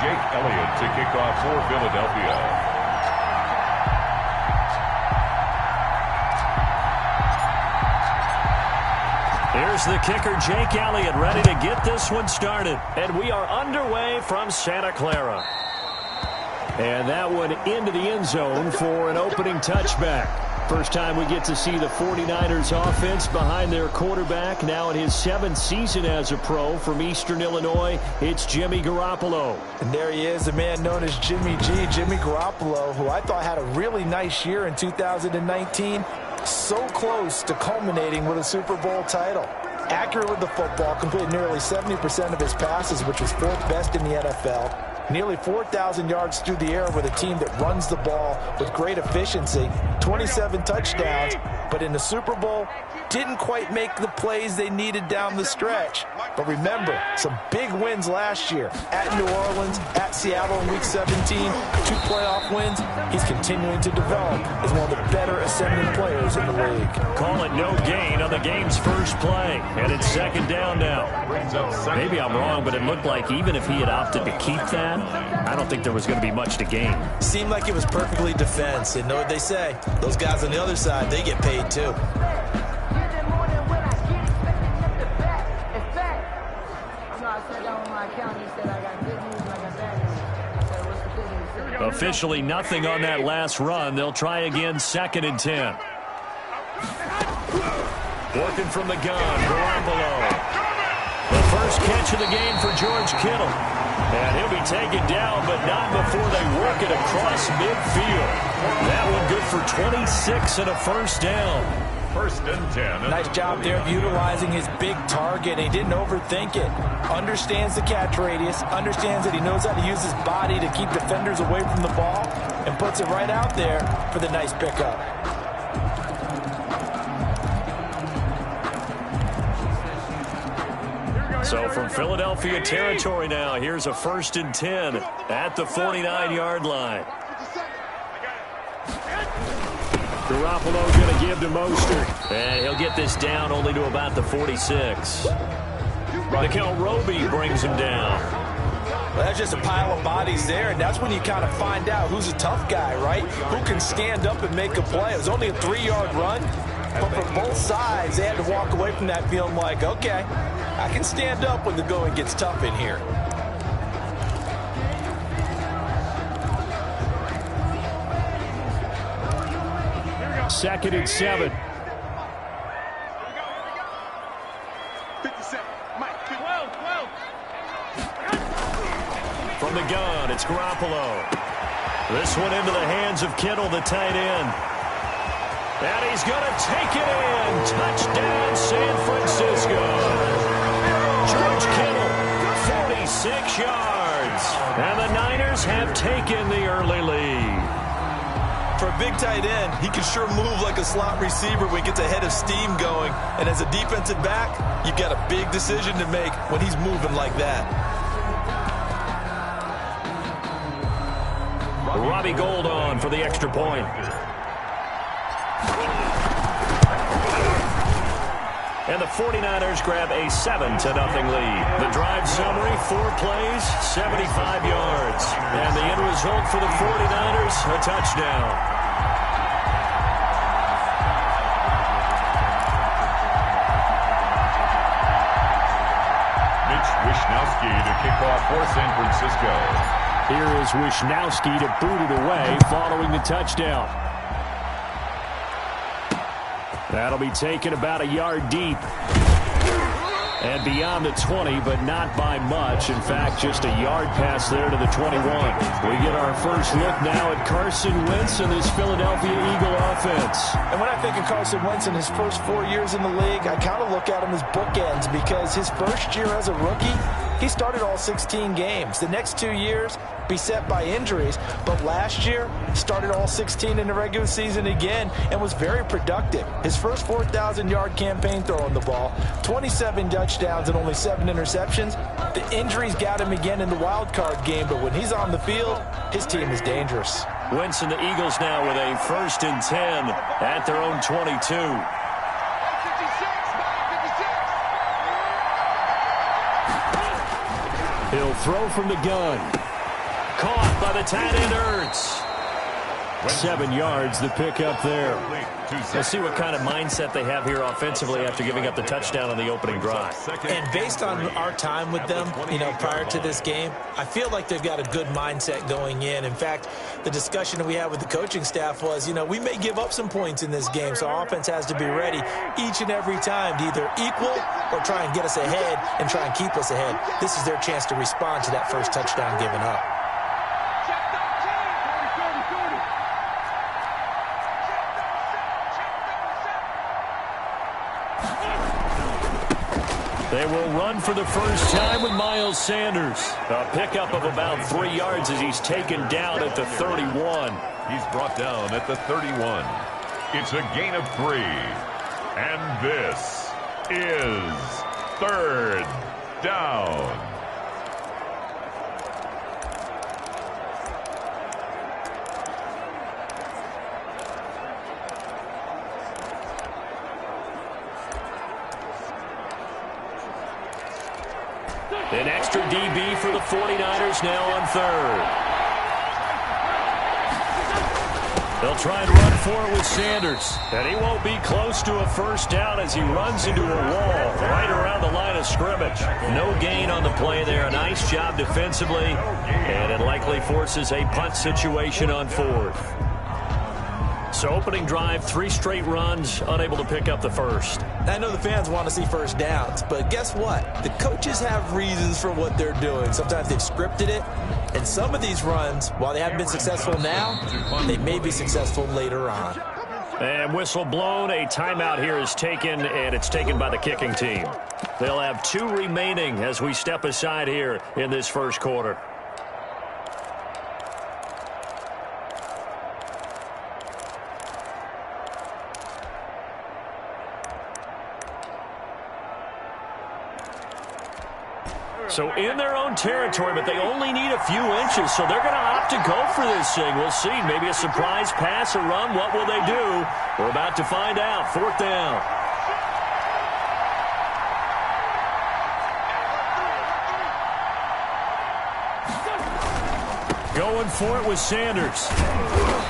Jake Elliott to kick off for Philadelphia. Here's the kicker, Jake Elliott, ready to get this one started. And we are underway from Santa Clara. And that one into the end zone for an opening touchback. First time we get to see the 49ers offense behind their quarterback. Now in his 7th season as a pro from Eastern Illinois, it's Jimmy Garoppolo. And there he is, the man known as Jimmy G, Jimmy Garoppolo, who I thought had a really nice year in 2019. So close to culminating with a Super Bowl title. Accurate with the football, completed nearly 70% of his passes, which was 4th best in the NFL. Nearly 4,000 yards through the air with a team that runs the ball with great efficiency. 27 touchdowns, but in the Super Bowl, didn't quite make the plays they needed down the stretch. But remember, some big wins last year. At New Orleans, at Seattle in Week 17, 2 playoff wins. He's continuing to develop as one of the better ascending players in the league. Call it no gain on the game's first play. And it's 2nd down now. Maybe I'm wrong, but it looked like even if he had opted to keep that, I don't think there was going to be much to gain. Seemed like it was perfectly defense. And know what they say? Those guys on the other side, they get paid too. Officially nothing on that last run. They'll try again, 2nd and 10. Working from the gun, Garoppolo. The first catch of the game for George Kittle. And he'll be taken down, but not before they work it across midfield. That one good for 26 and a first down. 1st and 10. Nice job there of utilizing his big target. He didn't overthink it. Understands the catch radius. Understands that he knows how to use his body to keep defenders away from the ball. And puts it right out there for the nice pickup. So from Philadelphia territory now, here's a 1st and 10 at the 49-yard line. Garoppolo going to give to Mostert. And he'll get this down only to about the 46. Nickel Roby brings him down. Well, that's just a pile of bodies there, and that's when you kind of find out who's a tough guy, right? Who can stand up and make a play. It was only a 3-yard run, but for both sides, they had to walk away from that feeling like, okay, I can stand up when the going gets tough in here. Second and 7. From the gun, it's Garoppolo. This one into the hands of Kittle, the tight end. And he's going to take it in. Touchdown, San Francisco. George Kittle, 46 yards. And the Niners have taken the early lead. For a big tight end, he can sure move like a slot receiver when he gets a head of steam going. And as a defensive back, you've got a big decision to make when he's moving like that. Robbie Gould on for the extra point. And the 49ers grab a 7-0 lead. The drive summary, 4 plays, 75 yards. And the end result for the 49ers, a touchdown. Wishnowski to kick off for San Francisco. Here is Wishnowski to boot it away following the touchdown. That'll be taken about a yard deep. And beyond the 20, but not by much. In fact, just a yard pass there to the 21. We get our first look now at Carson Wentz and this Philadelphia Eagle offense. And when I think of Carson Wentz in his first 4 years in the league, I kind of look at him as bookends because his first year as a rookie, he started all 16 games. The next 2 years, beset by injuries, but last year started all 16 in the regular season again and was very productive. His first 4,000-yard campaign throwing the ball, 27 touchdowns and only 7 interceptions. The injuries got him again in the wild card game, but when he's on the field, his team is dangerous. Wentz and the Eagles now with a 1st and 10 at their own 22. He'll throw from the gun. Caught by the tight end, Ertz. 7 yards, the pickup there. Let's see what kind of mindset they have here offensively after giving up the touchdown on the opening drive. And based on our time with them, prior to this game, I feel like they've got a good mindset going in. In fact, the discussion that we had with the coaching staff was, we may give up some points in this game, so our offense has to be ready each and every time to either equal or try and get us ahead and try and keep us ahead. This is their chance to respond to that first touchdown given up. They will run for the first time with Miles Sanders. A pickup of about 3 yards as he's taken down at the 31. He's brought down at the 31. It's a gain of 3. And this is 3rd down. An extra DB for the 49ers now on 3rd. They'll try and run for it with Sanders. And he won't be close to a first down as he runs into a wall right around the line of scrimmage. No gain on the play there. A nice job defensively. And it likely forces a punt situation on 4th. So opening drive, 3 straight runs, unable to pick up the first. I know the fans want to see first downs, but guess what? The coaches have reasons for what they're doing. Sometimes they've scripted it, and some of these runs, while they haven't been successful now, they may be successful later on. And whistle blown, a timeout here is taken, and it's taken by the kicking team. They'll have 2 remaining as we step aside here in this first quarter. So in their own territory, but they only need a few inches, so they're going to opt to go for this thing. We'll see. Maybe a surprise pass or run. What will they do? We're about to find out. 4th down. Going for it with Sanders.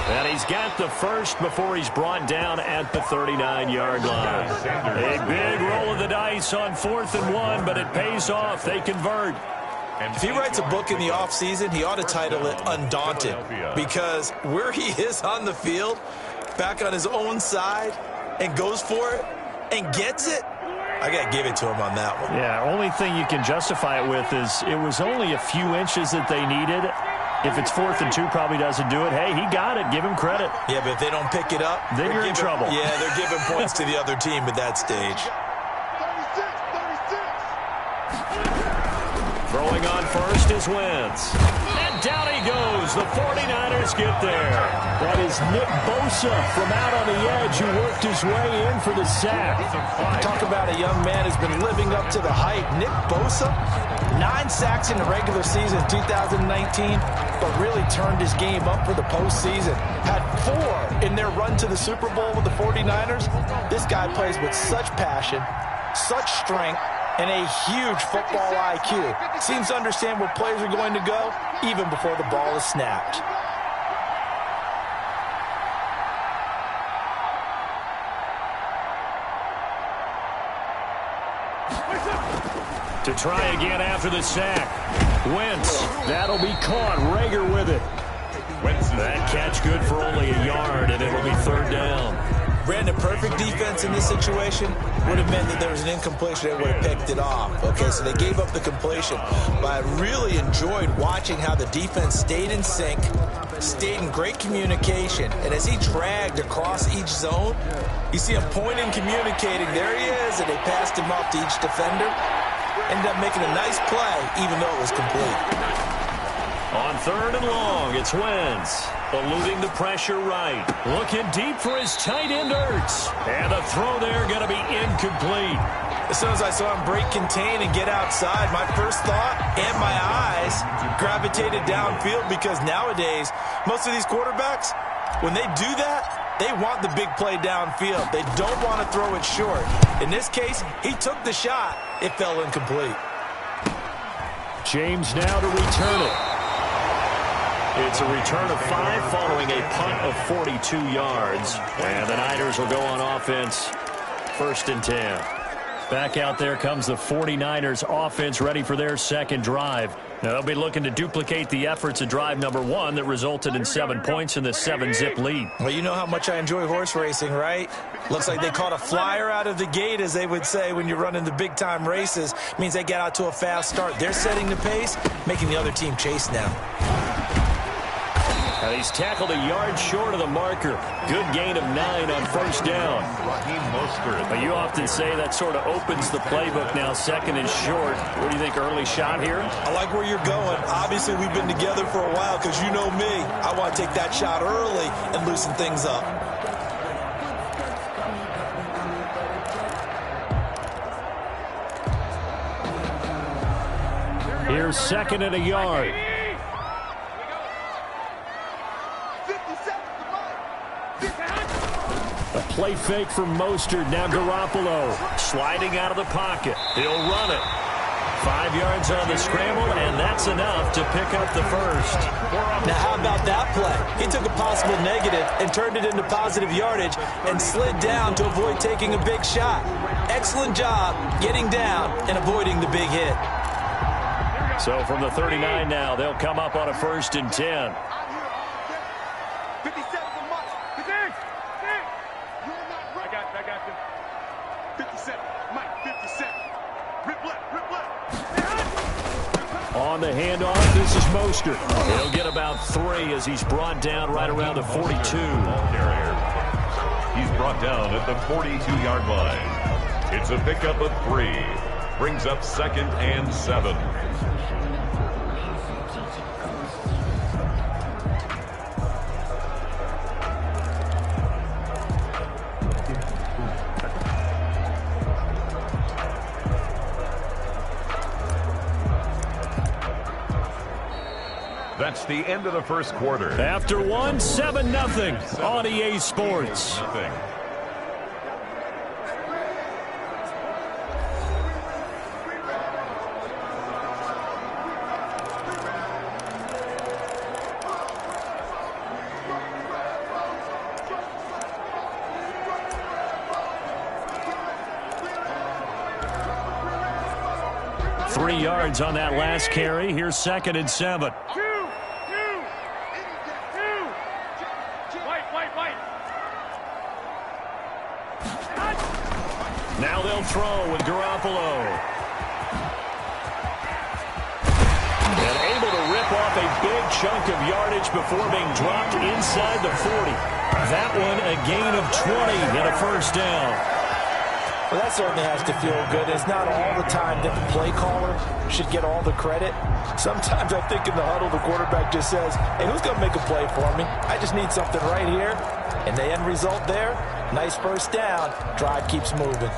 And he's got the first before he's brought down at the 39-yard line. A big roll of the dice on 4th and 1, but it pays off. They convert. If he writes a book in the offseason, he ought to title it Undaunted, because where he is on the field, back on his own side, and goes for it and gets it, I got to give it to him on that one. Yeah, only thing you can justify it with is it was only a few inches that they needed. If it's 4th and 2, probably doesn't do it. Hey, he got it. Give him credit. Yeah, but if they don't pick it up, then you're in trouble. Yeah, they're giving points to the other team at that stage. Throwing on first is Wentz. And down he goes. The 49ers get there. That is Nick Bosa from out on the edge who worked his way in for the sack. Talk about a young man who's been living up to the hype. Nick Bosa, 9 sacks in the regular season 2019, but really turned his game up for the postseason. Had 4 in their run to the Super Bowl with the 49ers. This guy plays with such passion, such strength, and a huge football IQ. Seems to understand where players are going to go even before the ball is snapped. To try again after the sack. Wentz, that'll be caught. Rager with it. That catch good for only a yard, and it'll be 3rd down. Brandon, perfect defense in this situation would have meant that there was an incompletion. They would have picked it off. Okay, so they gave up the completion. But I really enjoyed watching how the defense stayed in sync, stayed in great communication. And as he dragged across each zone, you see him pointing, communicating. There he is, and they passed him off to each defender. Ended up making a nice play, even though it was complete. On 3rd and long, it's Wentz. Eluding the pressure right. Looking deep for his tight end, Ertz. And the throw there going to be incomplete. As soon as I saw him break contain and get outside, my first thought and my eyes gravitated downfield, because nowadays, most of these quarterbacks, when they do that, they want the big play downfield. They don't want to throw it short. In this case, he took the shot. It fell incomplete. James now to return it. It's a return of 5 following a punt of 42 yards. And the Niners will go on offense, 1st and 10. Back out there comes the 49ers offense ready for their second drive. Now they'll be looking to duplicate the efforts of drive number 1 that resulted in 7 points in the 7-zip lead. Well, you know how much I enjoy horse racing, right? Looks like they caught a flyer out of the gate, as they would say when you're running the big-time races. Means they get out to a fast start. They're setting the pace, making the other team chase now. And he's tackled a yard short of the marker. Good gain of 9 on 1st down. But you often say that sort of opens the playbook now, 2nd and short. What do you think, early shot here? I like where you're going. Obviously, we've been together for a while because you know me. I want to take that shot early and loosen things up. Here's 2nd and a yard. A play fake from Mostert. Now Garoppolo sliding out of the pocket. He'll run it. 5 yards on the scramble, and that's enough to pick up the first. Now, how about that play? He took a possible negative and turned it into positive yardage and slid down to avoid taking a big shot. Excellent job getting down and avoiding the big hit. So from the 39 now, they'll come up on a 1st and 10. On the handoff, this is Mostert. He'll get about 3 as he's brought down right around the 42. He's brought down at the 42-yard line. It's a pickup of 3. Brings up 2nd and 7. That's the end of the first quarter. After 1, 7-0 on EA Sports. 7-0. 3 yards on that last carry. Here's 2nd and 7. Now they'll throw with Garoppolo. And able to rip off a big chunk of yardage before being dropped inside the 40. That one a gain of 20 and a 1st down. Well, that certainly has to feel good. It's not all the time that the play caller should get all the credit. Sometimes I think in the huddle, the quarterback just says, hey, who's going to make a play for me? I just need something right here. And the end result there, nice 1st down. Drive keeps moving.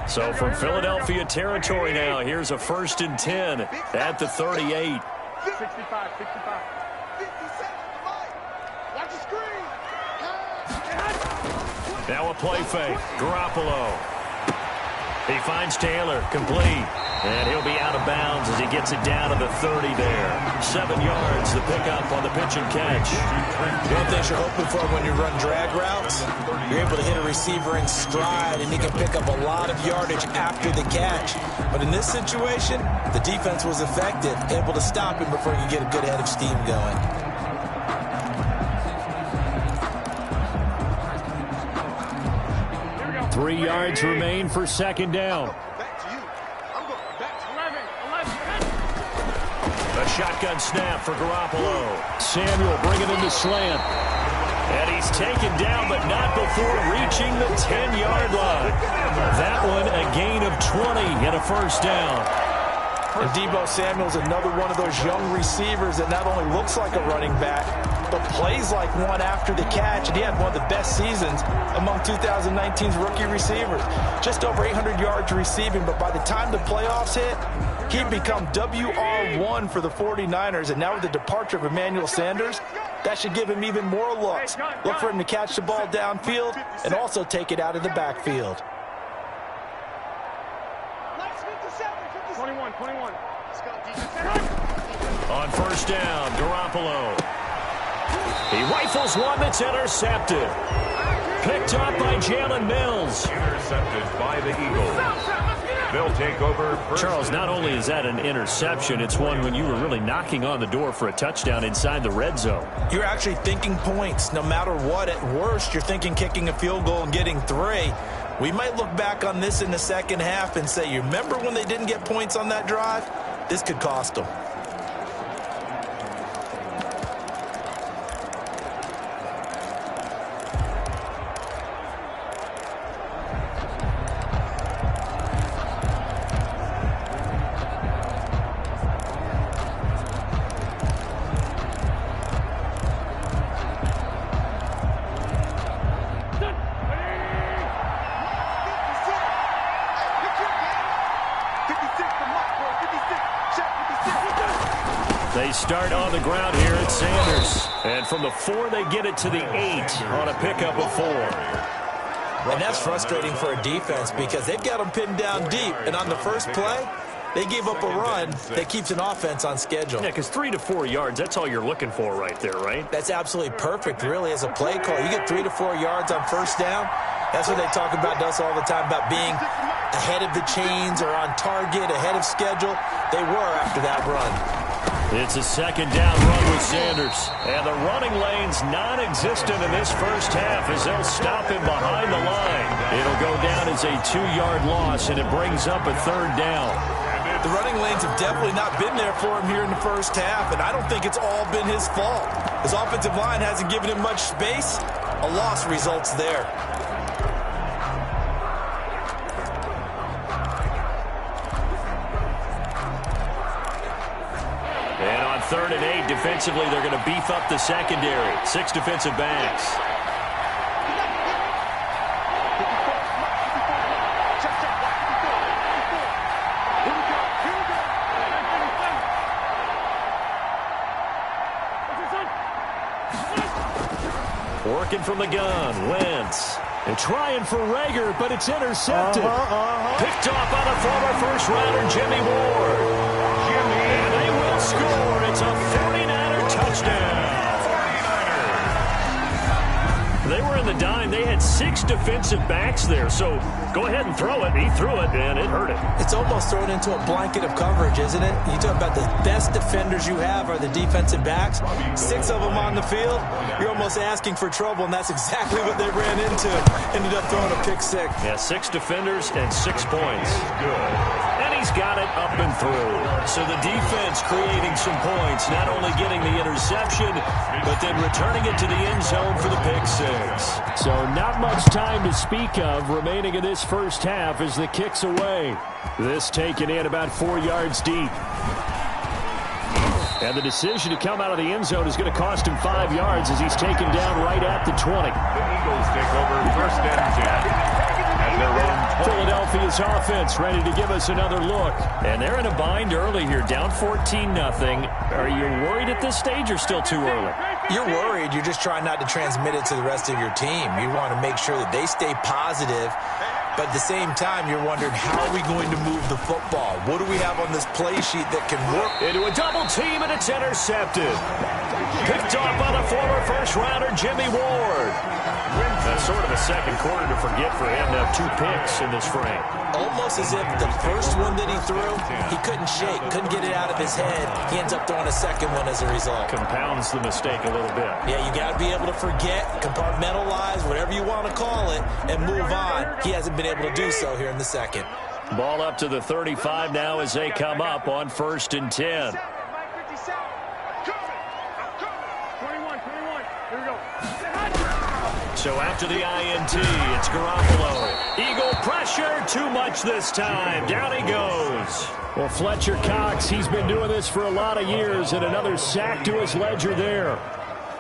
So from Philadelphia territory now, here's a 1st and 10 at the 38. 65. Watch the screen. Now a play fake. Garoppolo. He finds Taylor, complete. And he'll be out of bounds as he gets it down to the 30 there. 7 yards, the pickup on the pitch and catch. One thing you're hoping for when you run drag routes, you're able to hit a receiver in stride, and he can pick up a lot of yardage after the catch. But in this situation, the defense was effective, able to stop him before he could get a good head of steam going. Here we go. 3 yards remain for 2nd down. Back to you. I'm going back to 11. A shotgun snap for Garoppolo. Samuel bringing in the slant. And he's taken down, but not before reaching the 10-yard line. That one a gain of 20 and a 1st down. And Deebo Samuel's another one of those young receivers that not only looks like a running back, but plays like one after the catch. And he had one of the best seasons among 2019's rookie receivers. Just over 800 yards receiving, but by the time the playoffs hit, he'd become WR1 for the 49ers. And now with the departure of Emmanuel Sanders, that should give him even more looks. Look for him to catch the ball downfield and also take it out of the backfield. first down. Garoppolo. He rifles one that's intercepted. Picked up by Jalen Mills. Intercepted by the Eagles. They'll take over first. Charles, not only is that an interception, it's one when you were really knocking on the door for a touchdown inside the red zone. You're actually thinking points. No matter what, at worst, you're thinking kicking a field goal and getting 3. We might look back on this in the second half and say, you remember when they didn't get points on that drive? This could cost them. They start on the ground here at Sanders. And from the 4, they get it to the 8 on a pickup of 4. And that's frustrating for a defense because they've got them pinned down deep. And on the first play, they gave up a run that keeps an offense on schedule. Yeah, because 3 to 4 yards, that's all you're looking for right there, right? That's absolutely perfect, really, as a play call. You get 3 to 4 yards on first down. That's what they talk about to us all the time, about being ahead of the chains or on target, ahead of schedule. They were after that run. It's a second down run with Sanders. And the running lane's non-existent in this first half as they'll stop him behind the line. It'll go down as a 2-yard loss, and it brings up a 3rd down. The running lanes have definitely not been there for him here in the first half, and I don't think it's all been his fault. His offensive line hasn't given him much space. A loss results there. And on 3rd and 8, defensively, they're going to beef up the secondary. 6 defensive backs. Working from the gun, Wentz. They're trying for Rager, but it's intercepted. Picked off by the former first-rounder Jimmy Ward. And they will score. It's a 49er touchdown. They were in the dime. They had 6 defensive backs there, so go ahead and throw it. He threw it, and it hurt him. It's almost thrown into a blanket of coverage, isn't it? You talk about the best defenders you have are the defensive backs. 6 of them on the field. You're almost asking for trouble, and that's exactly what they ran into. Ended up throwing a pick 6. Yeah, 6 defenders and 6 points. Good. And he's got it up and through. So the defense creating some points, not only getting the interception, but then returning it to the end zone for the pick 6. So not much time to speak of remaining in this first half as the kick's away. This taken in about 4 yards deep. And the decision to come out of the end zone is going to cost him 5 yards as he's taken down right at the 20. The Eagles take over first and 10. At their own Philadelphia's offense ready to give us another look. And they're in a bind early here, down 14-0. Are you worried at this stage or still too early? You're worried. You're just trying not to transmit it to the rest of your team. You want to make sure that they stay positive. But at the same time, you're wondering, how are we going to move the football? What do we have on this play sheet that can work? Into a double team, and it's intercepted. Picked off by the former first-rounder Jimmy Ward. That's sort of a second quarter to forget for him to have 2 picks in this frame. Almost as if the first one that he threw, he couldn't shake, couldn't get it out of his head. He ends up throwing a second one as a result. Compounds the mistake a little bit. Yeah, you got to be able to forget, compartmentalize, whatever you want to call it, and move on. He hasn't been able to do so here in the second. Ball up to the 35 now as they come up on 1st and 10. 21, 21. Here we go. So after the INT, it's Garoppolo. Eagle pressure, too much this time. Down he goes. Well, Fletcher Cox, he's been doing this for a lot of years, and another sack to his ledger there.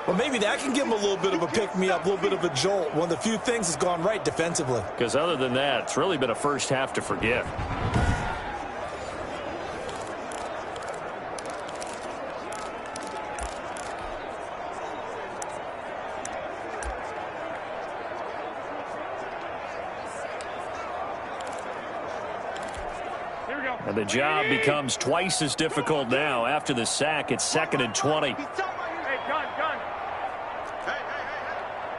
Well, maybe that can give him a little bit of a pick-me-up, a little bit of a jolt. One of the few things that's gone right defensively. Because other than that, it's really been a first half to forget. Here we go. And the job becomes twice as difficult now. After the sack, it's 2nd and 20. Hey, gun. Hey.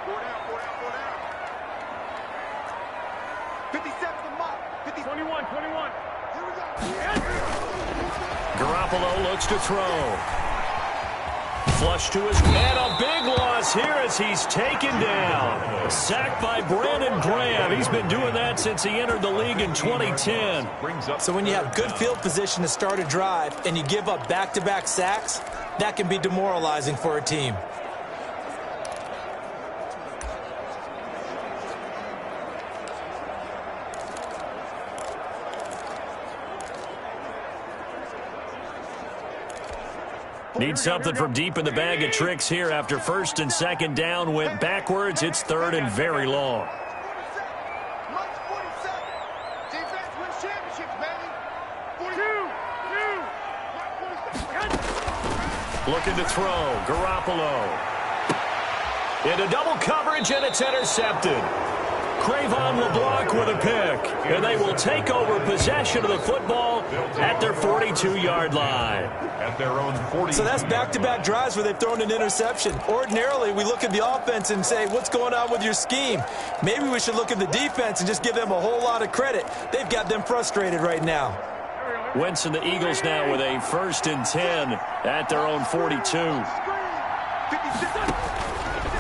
Four down. 57 the mark. 21. Here we go. Garoppolo looks to throw. Flush to his man. A big loss here as he's taken down. Sacked by Brandon Graham. He's been doing that since he entered the league in 2010. So when you have good field position to start a drive and you give up back-to-back sacks, that can be demoralizing for a team. Need something from deep in the bag of tricks here after 1st and 2nd down went backwards. It's 3rd and very long. Mike's 47. Defense wins championships, baby. 2. Looking to throw. Garoppolo. Into double coverage, and it's intercepted. Cravon LeBlanc with a pick. And they will take over possession of the football at their 42-yard line. At their own 40. So that's back-to-back drives where they've thrown an interception. Ordinarily, we look at the offense and say, what's going on with your scheme? Maybe we should look at the defense and just give them a whole lot of credit. They've got them frustrated right now. Wentz and the Eagles now with a 1st and 10 at their own 42.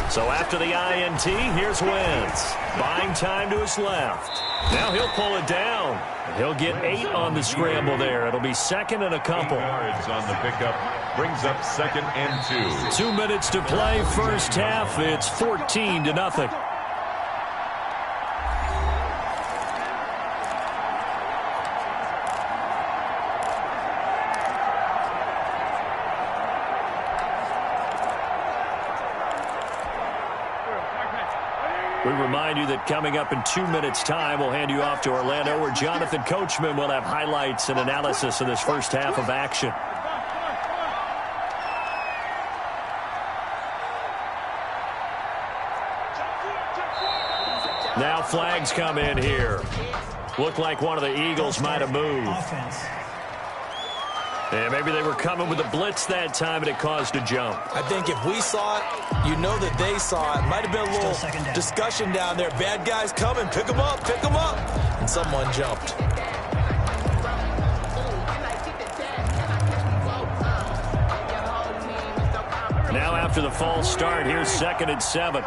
So after the INT, here's Wentz. Buying time to his left. Now he'll pull it down. He'll get 8 on the scramble there. It'll be 2nd and a couple. 8 yards on the pickup. Brings up 2nd and 2. 2 minutes to play first half. It's 14-0. We remind you that coming up in 2 minutes' time, we'll hand you off to Orlando, where Jonathan Coachman will have highlights and analysis of this first half of action. Now flags come in here. Looked like one of the Eagles might have moved. And maybe they were coming with a blitz that time, and it caused a jump. I think if we saw it, you know that they saw it. Might have been a little discussion down there. Bad guys coming. Pick them up. And someone jumped. Now after the false start, here's 2nd and 7.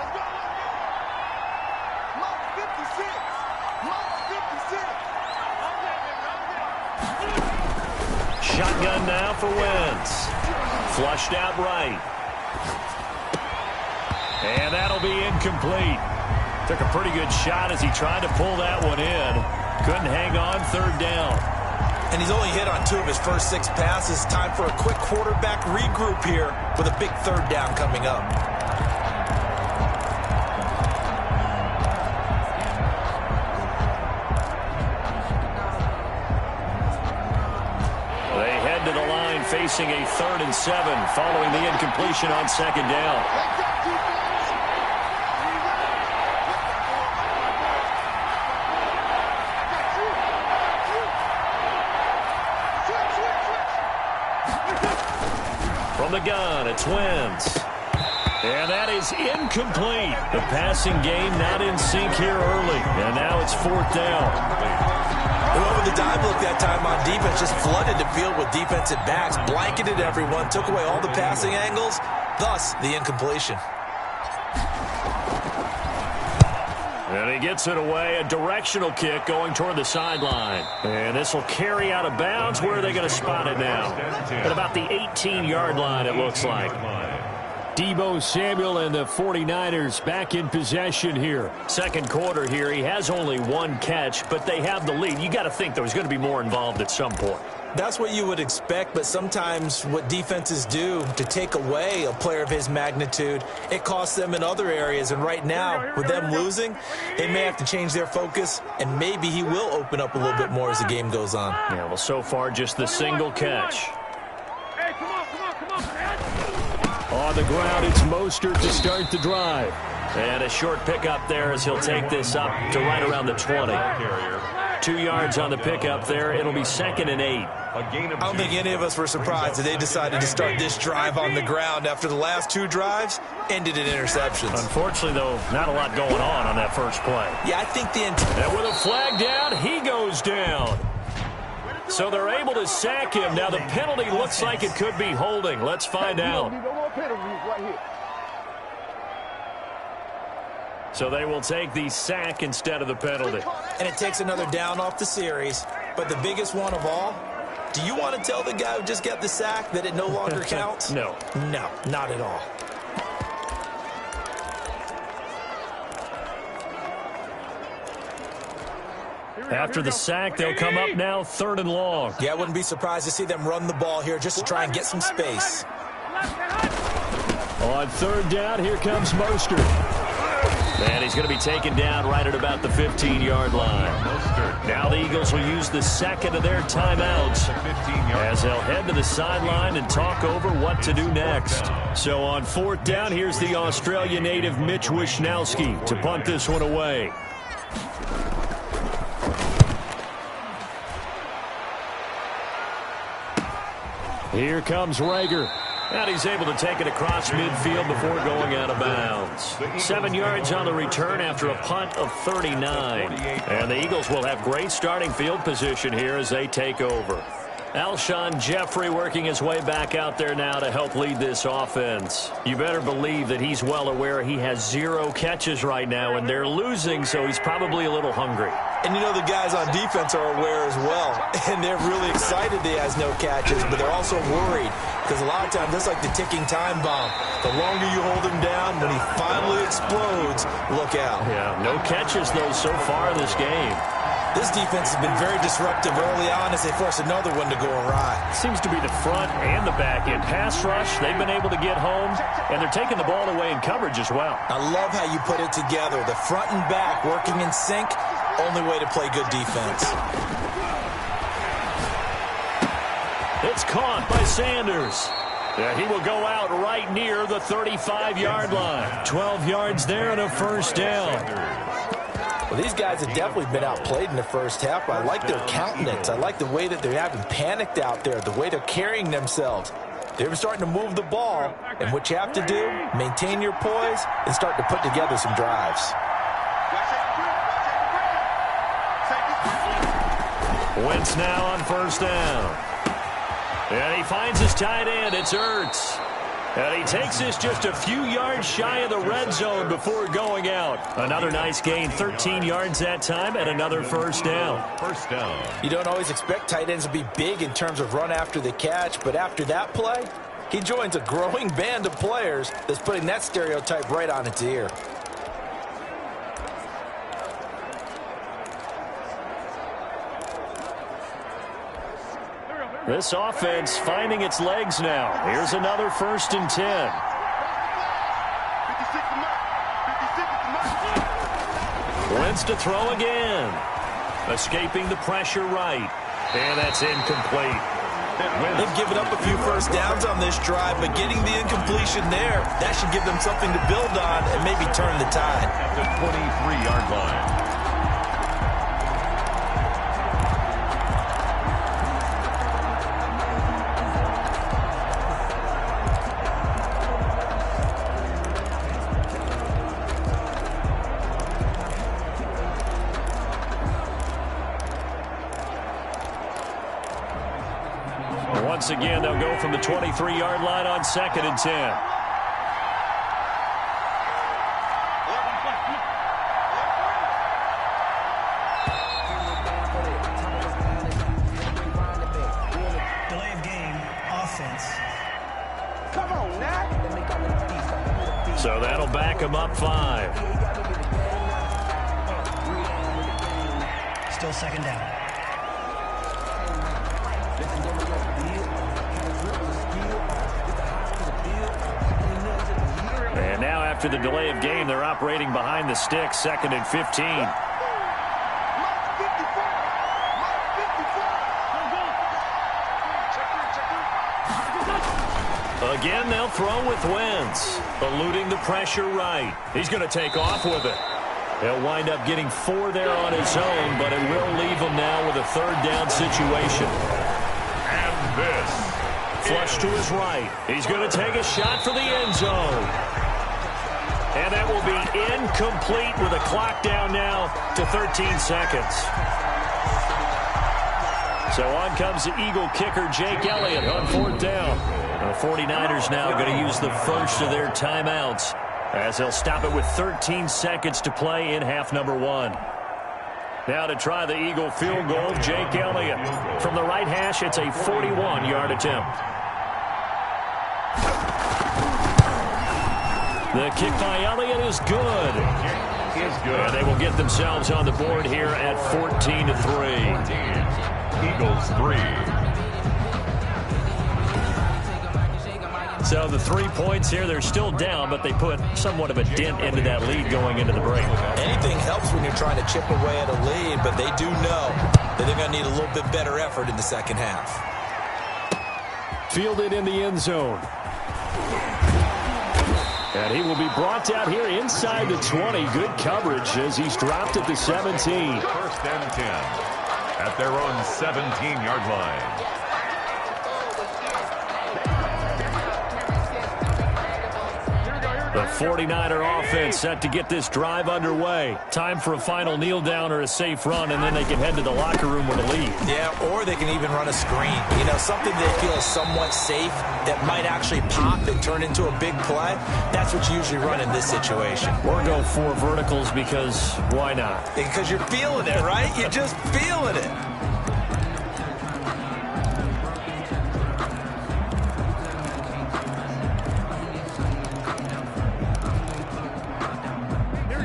Shotgun now for Wentz. Flushed out right. And that'll be incomplete. Took a pretty good shot as he tried to pull that one in. Couldn't hang on, 3rd down. And he's only hit on 2 of his first 6 passes. Time for a quick quarterback regroup here with a big 3rd down coming up. Facing a 3rd and 7 following the incompletion on 2nd down. From the gun, it's Wentz. And that is incomplete. The passing game not in sync here early. And now it's 4th down. Whoever the dive look that time on defense just flooded the field with defensive backs, blanketed everyone, took away all the passing angles, thus the incompletion. And he gets it away, a directional kick going toward the sideline. And this will carry out of bounds. Where are they going to spot it now? At about the 18-yard line, it looks like. Deebo Samuel and the 49ers back in possession here. Second quarter here. He has only 1 catch, but they have the lead. You got to think there was going to be more involved at some point. That's what you would expect, but sometimes what defenses do to take away a player of his magnitude, it costs them in other areas. And right now, with them losing, they may have to change their focus, and maybe he will open up a little bit more as the game goes on. Yeah, well, so far, just the single catch. Hey, come on, man. On the ground, it's Mostert to start the drive. And a short pickup there as he'll take this up to right around the 20. 2 yards on the pickup there. It'll be 2nd and 8. I don't think any of us were surprised that they decided to start this drive on the ground after the last 2 drives ended in interceptions. Unfortunately, though, not a lot going on that first play. Yeah, I think the and with a flag down, he goes down. So they're able to sack him. Now the penalty looks like it could be holding. Let's find out. So they will take the sack instead of the penalty. And it takes another down off the series. But the biggest one of all, do you want to tell the guy who just got the sack that it no longer counts? No. No, not at all. After the sack, they'll come up now 3rd and long. Yeah, I wouldn't be surprised to see them run the ball here just to try and get some space. On 3rd down, here comes Mostert. And he's going to be taken down right at about the 15-yard line. Now the Eagles will use the second of their timeouts as they'll head to the sideline and talk over what to do next. So on 4th down, here's the Australia native Mitch Wishnowsky to punt this one away. Here comes Rager. And he's able to take it across midfield before going out of bounds. 7 yards on the return after a punt of 39. And the Eagles will have great starting field position here as they take over. Alshon Jeffrey working his way back out there now to help lead this offense. You better believe that he's well aware he has 0 catches right now, and they're losing, so he's probably a little hungry. And you know the guys on defense are aware as well. And they're really excited that he has no catches, but they're also worried. Because a lot of times, that's like the ticking time bomb. The longer you hold him down, when he finally explodes, look out. Yeah, no catches, though, so far in this game. This defense has been very disruptive early on as they force another one to go awry. Seems to be the front and the back end. Pass rush, they've been able to get home, and they're taking the ball away in coverage as well. I love how you put it together. The front and back working in sync, only way to play good defense. It's caught by Sanders. Yeah, he will go out right near the 35-yard line. 12 yards there and a 1st down. Well, these guys have definitely been outplayed in the first half, but I like their countenance. I like the way that they're having panicked out there, the way they're carrying themselves. They're starting to move the ball, and what you have to do, maintain your poise and start to put together some drives. Wentz now on 1st down. And he finds his tight end. It's Ertz. And he takes this just a few yards shy of the red zone before going out. Another nice gain, 13 yards that time, and another 1st down. 1st down. You don't always expect tight ends to be big in terms of run after the catch, but after that play, he joins a growing band of players that's putting that stereotype right on its ear. This offense finding its legs now. Here's another 1st and 10. Wentz to throw again. Escaping the pressure right. And that's incomplete. They've given up a few 1st downs on this drive, but getting the incompletion there, that should give them something to build on and maybe turn the tide. At the 23-yard line. Once again, they'll go from the 23-yard line on 2nd and 10. Delay of game, offense. Come on, Nat. So that'll back him up 5. Still 2nd down. And now after the delay of game, they're operating behind the sticks, 2nd and 15. Again, they'll throw with Wentz, eluding the pressure right. He's going to take off with it. He'll wind up getting 4 there on his own, but it will leave him now with a third down situation. And this Flush to his right. He's going to take a shot for the end zone. And that will be incomplete with a clock down now to 13 seconds. So on comes the Eagle kicker, Jake Elliott, on 4th down. The 49ers now going to use the first of their timeouts as they'll stop it with 13 seconds to play in half number 1. Now to try the Eagle field goal, Jake Elliott. From the right hash, it's a 41-yard attempt. The kick by Elliott is good. And they will get themselves on the board here at 14-3. Eagles 3. So the 3 points here, they're still down, but they put somewhat of a dent into that lead going into the break. Anything helps when you're trying to chip away at a lead, but they do know that they're going to need a little bit better effort in the second half. Fielded in the end zone. And he will be brought down here inside the 20. Good coverage as he's dropped at the 17. 1st and 10 at their own 17-yard line. The 49er offense set to get this drive underway. Time for a final kneel down or a safe run, and then they can head to the locker room with a lead. Yeah, or they can even run a screen. You know, something they feel is somewhat safe that might actually pop and turn into a big play. That's what you usually run in this situation. Or go 4 verticals because why not? Because you're feeling it, right? You're just feeling it.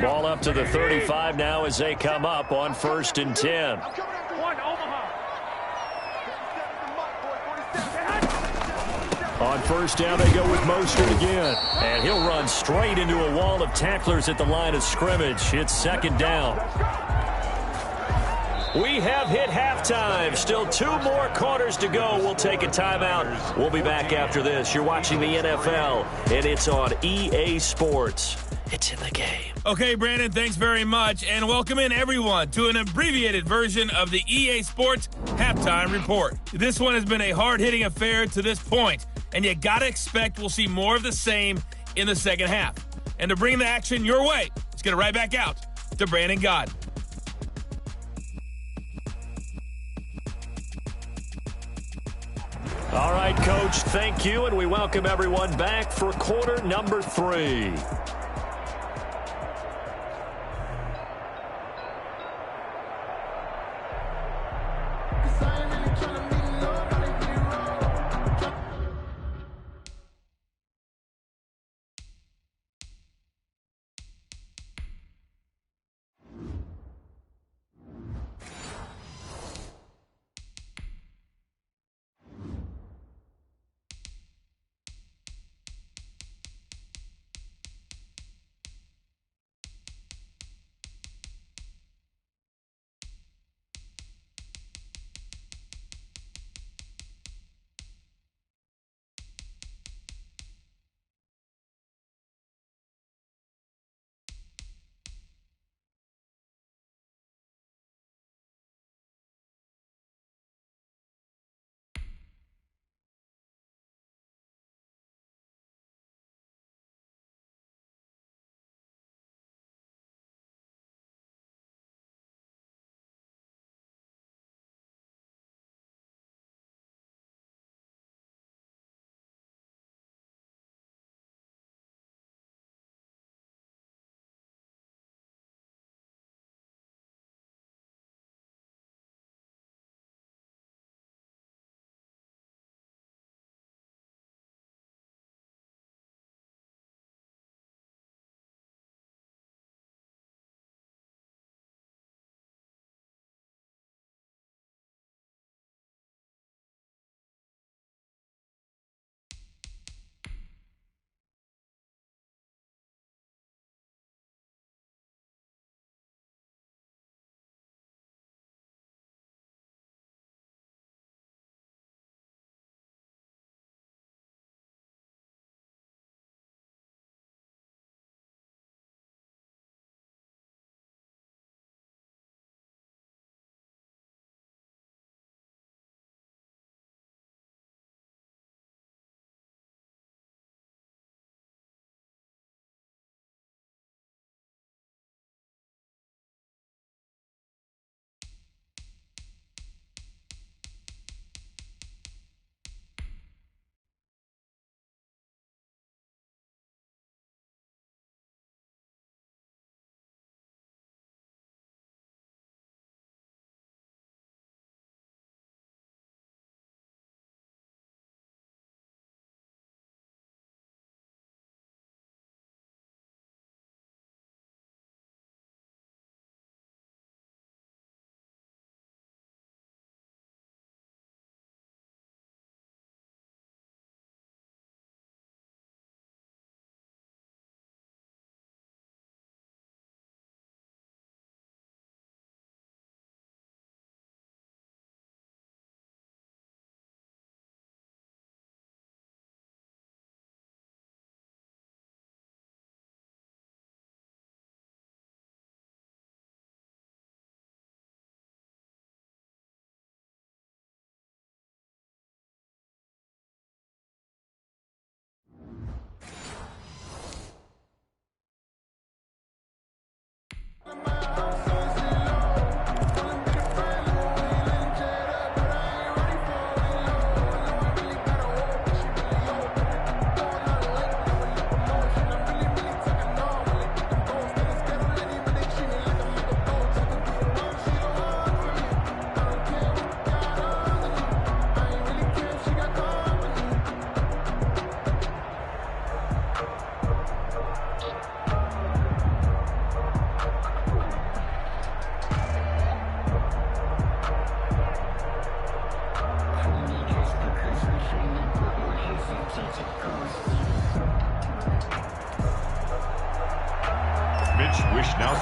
Ball up to the 35 now as they come up on 1st and 10. On 1st down, they go with Mostert again. And he'll run straight into a wall of tacklers at the line of scrimmage. It's 2nd down. We have hit halftime. Still 2 more quarters to go. We'll take a timeout. We'll be back after this. You're watching the NFL, and it's on EA Sports. It's in the game. Okay, Brandon, thanks very much. And welcome in, everyone, to an abbreviated version of the EA Sports Halftime Report. This one has been a hard-hitting affair to this point, and you got to expect we'll see more of the same in the second half. And to bring the action your way, let's get it right back out to Brandon Gaudin. All right, Coach, thank you, and we welcome everyone back for quarter number 3.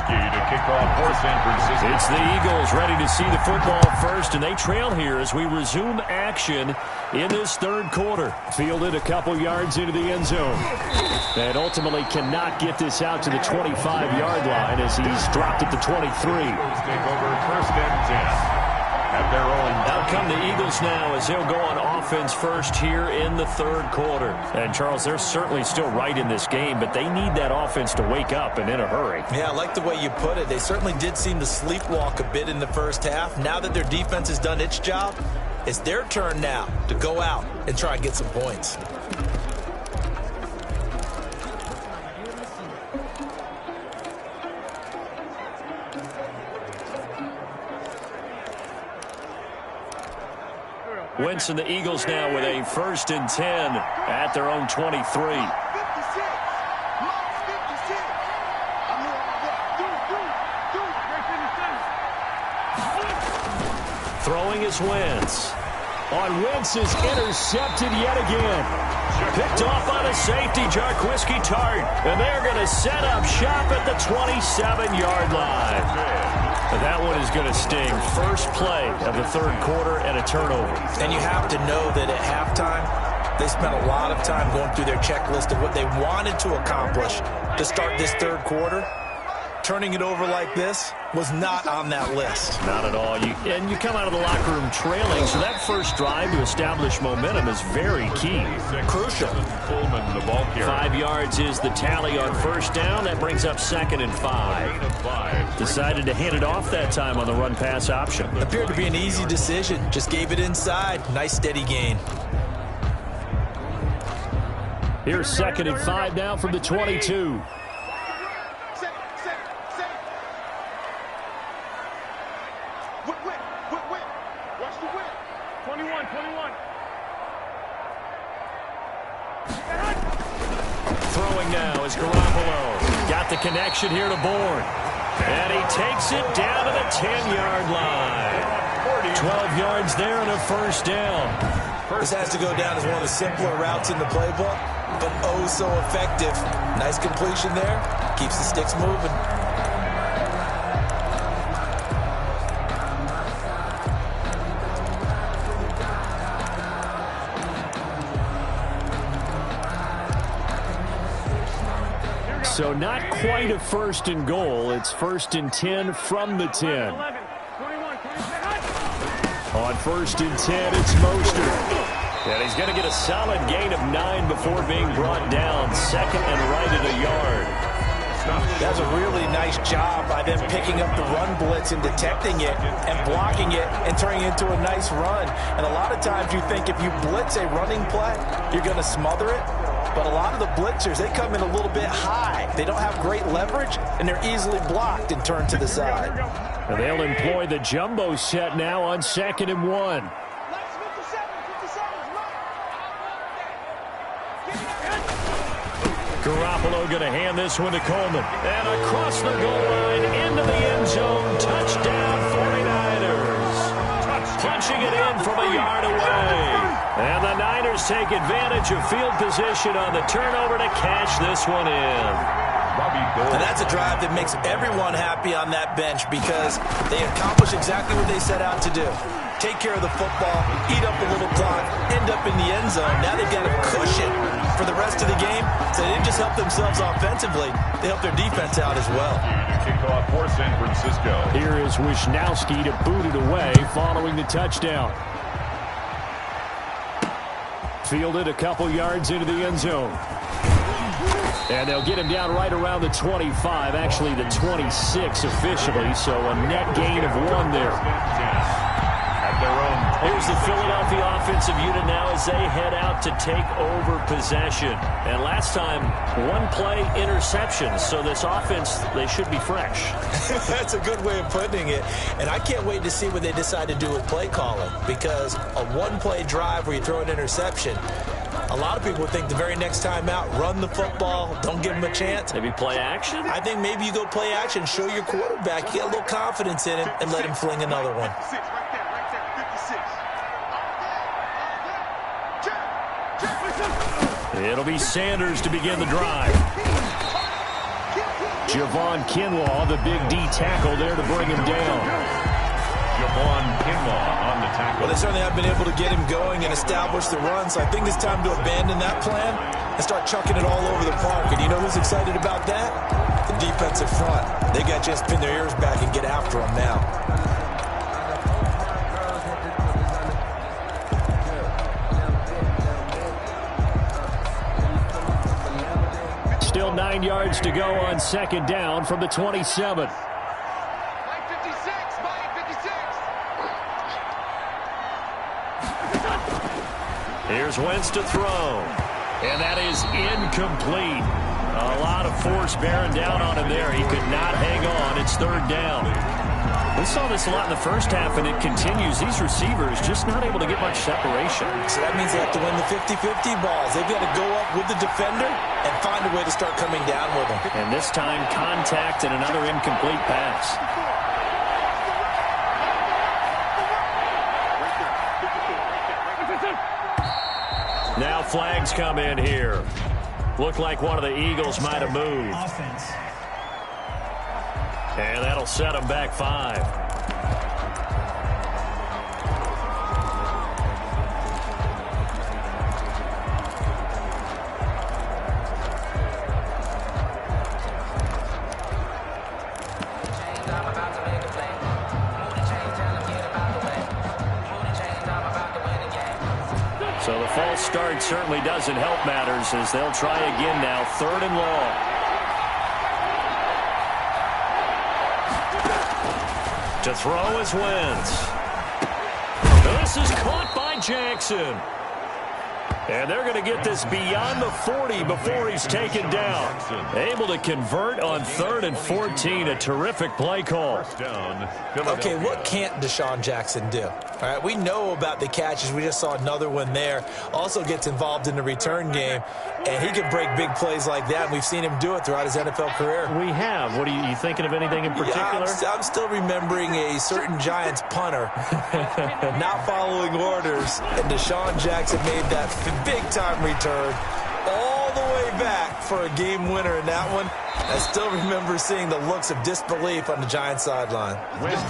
Wisniewski to kick off for San Francisco. It's the Eagles ready to see the football first, and they trail here as we resume action in this third quarter. Fielded a couple yards into the end zone. And ultimately cannot get this out to the 25-yard line as he's dropped at the 23. Take over first and 10. At their own. Out come the Eagles now as they'll go on offense first here in the third quarter. And, Charles, they're certainly still right in this game, but they need that offense to wake up and in a hurry. Yeah, I like the way you put it. They certainly did seem to sleepwalk a bit in the first half. Now that their defense has done its job, it's their turn now to go out and try and get some points. Wentz and the Eagles now with a 1st and 10 at their own 23. Throwing is Wentz. Wentz is intercepted yet again. Picked off on a safety, Jarquiski Tart. And they're going to set up shop at the 27-yard line. That one is going to sting. First play of the third quarter and a turnover. And you have to know that at halftime, they spent a lot of time going through their checklist of what they wanted to accomplish to start this third quarter. Turning it over like this was not on that list. Not at all. And you come out of the locker room trailing, so that first drive to establish momentum is very key. Crucial. Pullman, the ball carrier. 5 yards is the tally on first down. That brings up 2nd and 5. Decided to hand it off that time on the run-pass option. Appeared to be an easy decision. Just gave it inside. Nice steady gain. Here's 2nd and 5 now from the 22. Throwing now is Garoppolo. Got the connection here to Bourne. And he takes it down to the 10-yard line. 12 yards there and a first down. This has to go down as one of the simpler routes in the playbook, but oh so effective. Nice completion there. Keeps the sticks moving. So not quite a 1st and goal. It's 1st and 10 from the 10. On 1st and 10, it's Mostert. And he's going to get a solid gain of 9 before being brought down. 2nd and right at a yard. That's a really nice job by them picking up the run blitz and detecting it and blocking it and turning it into a nice run. And a lot of times you think if you blitz a running play, you're going to smother it. But a lot of the blitzers, they come in a little bit high. They don't have great leverage, and they're easily blocked and turned to the side. And they'll employ the jumbo set now on 2nd and 1. Garoppolo going to hand this one to Coleman. And across the goal line into the end zone. Touchdown 49ers. Punching it in from a yard away. And the Niners take advantage of field position on the turnover to cash this one in. And that's a drive that makes everyone happy on that bench because they accomplish exactly what they set out to do. Take care of the football, eat up a little clock, end up in the end zone. Now they've got a cushion for the rest of the game. So they didn't just help themselves offensively, they helped their defense out as well. Kickoff for San Francisco. Here is Wisniewski to boot it away following the touchdown. Fielded a couple yards into the end zone. And they'll get him down right around the 25, actually the 26 officially, so a net gain of 1 there. Here's the Philadelphia offensive unit now as they head out to take over possession. And last time, 1 play interception, so this offense, they should be fresh. That's a good way of putting it. And I can't wait to see what they decide to do with play calling, because a 1-play drive where you throw an interception, a lot of people think the very next time out, run the football, don't give them a chance. Maybe play action? I think maybe you go play action, show your quarterback, you get a little confidence in him, and let him fling another one. It'll be Sanders to begin the drive. Javon Kinlaw, the big D tackle there to bring him down. Javon Kinlaw on the tackle. Well, they certainly have been able to get him going and establish the run, so I think it's time to abandon that plan and start chucking it all over the park. And you know who's excited about that? The defensive front. They got to just pin their ears back and get after him now. Still 9 yards to go on second down from the 27. Here's Wentz to throw. And that is incomplete. A lot of force bearing down on him there. He could not hang on. It's third down. We saw this a lot in the first half, and it continues. These receivers just not able to get much separation. So that means they have to win the 50-50 balls. They've got to go up with the defender and find a way to start coming down with him. And this time, contact and another incomplete pass. Now flags come in here. Looked like one of the Eagles might have moved. Offense. And that'll set them back 5. So the false start certainly doesn't help matters as they'll try again now. 3rd and long. To throw is Wentz. This is caught by Jackson. And they're going to get this beyond the 40 before he's taken down. Able to convert on 3rd and 14. A terrific play call. Okay, what can't Deshaun Jackson do? All right, we know about the catches. We just saw another one there. Also gets involved in the return game, and he can break big plays like that. And we've seen him do it throughout his NFL career. We have. What are you thinking of anything in particular? Yeah, I'm still remembering a certain Giants punter not following orders, and Deshaun Jackson made that big-time return all the way back for a game winner in that one. I still remember seeing the looks of disbelief on the Giants sideline.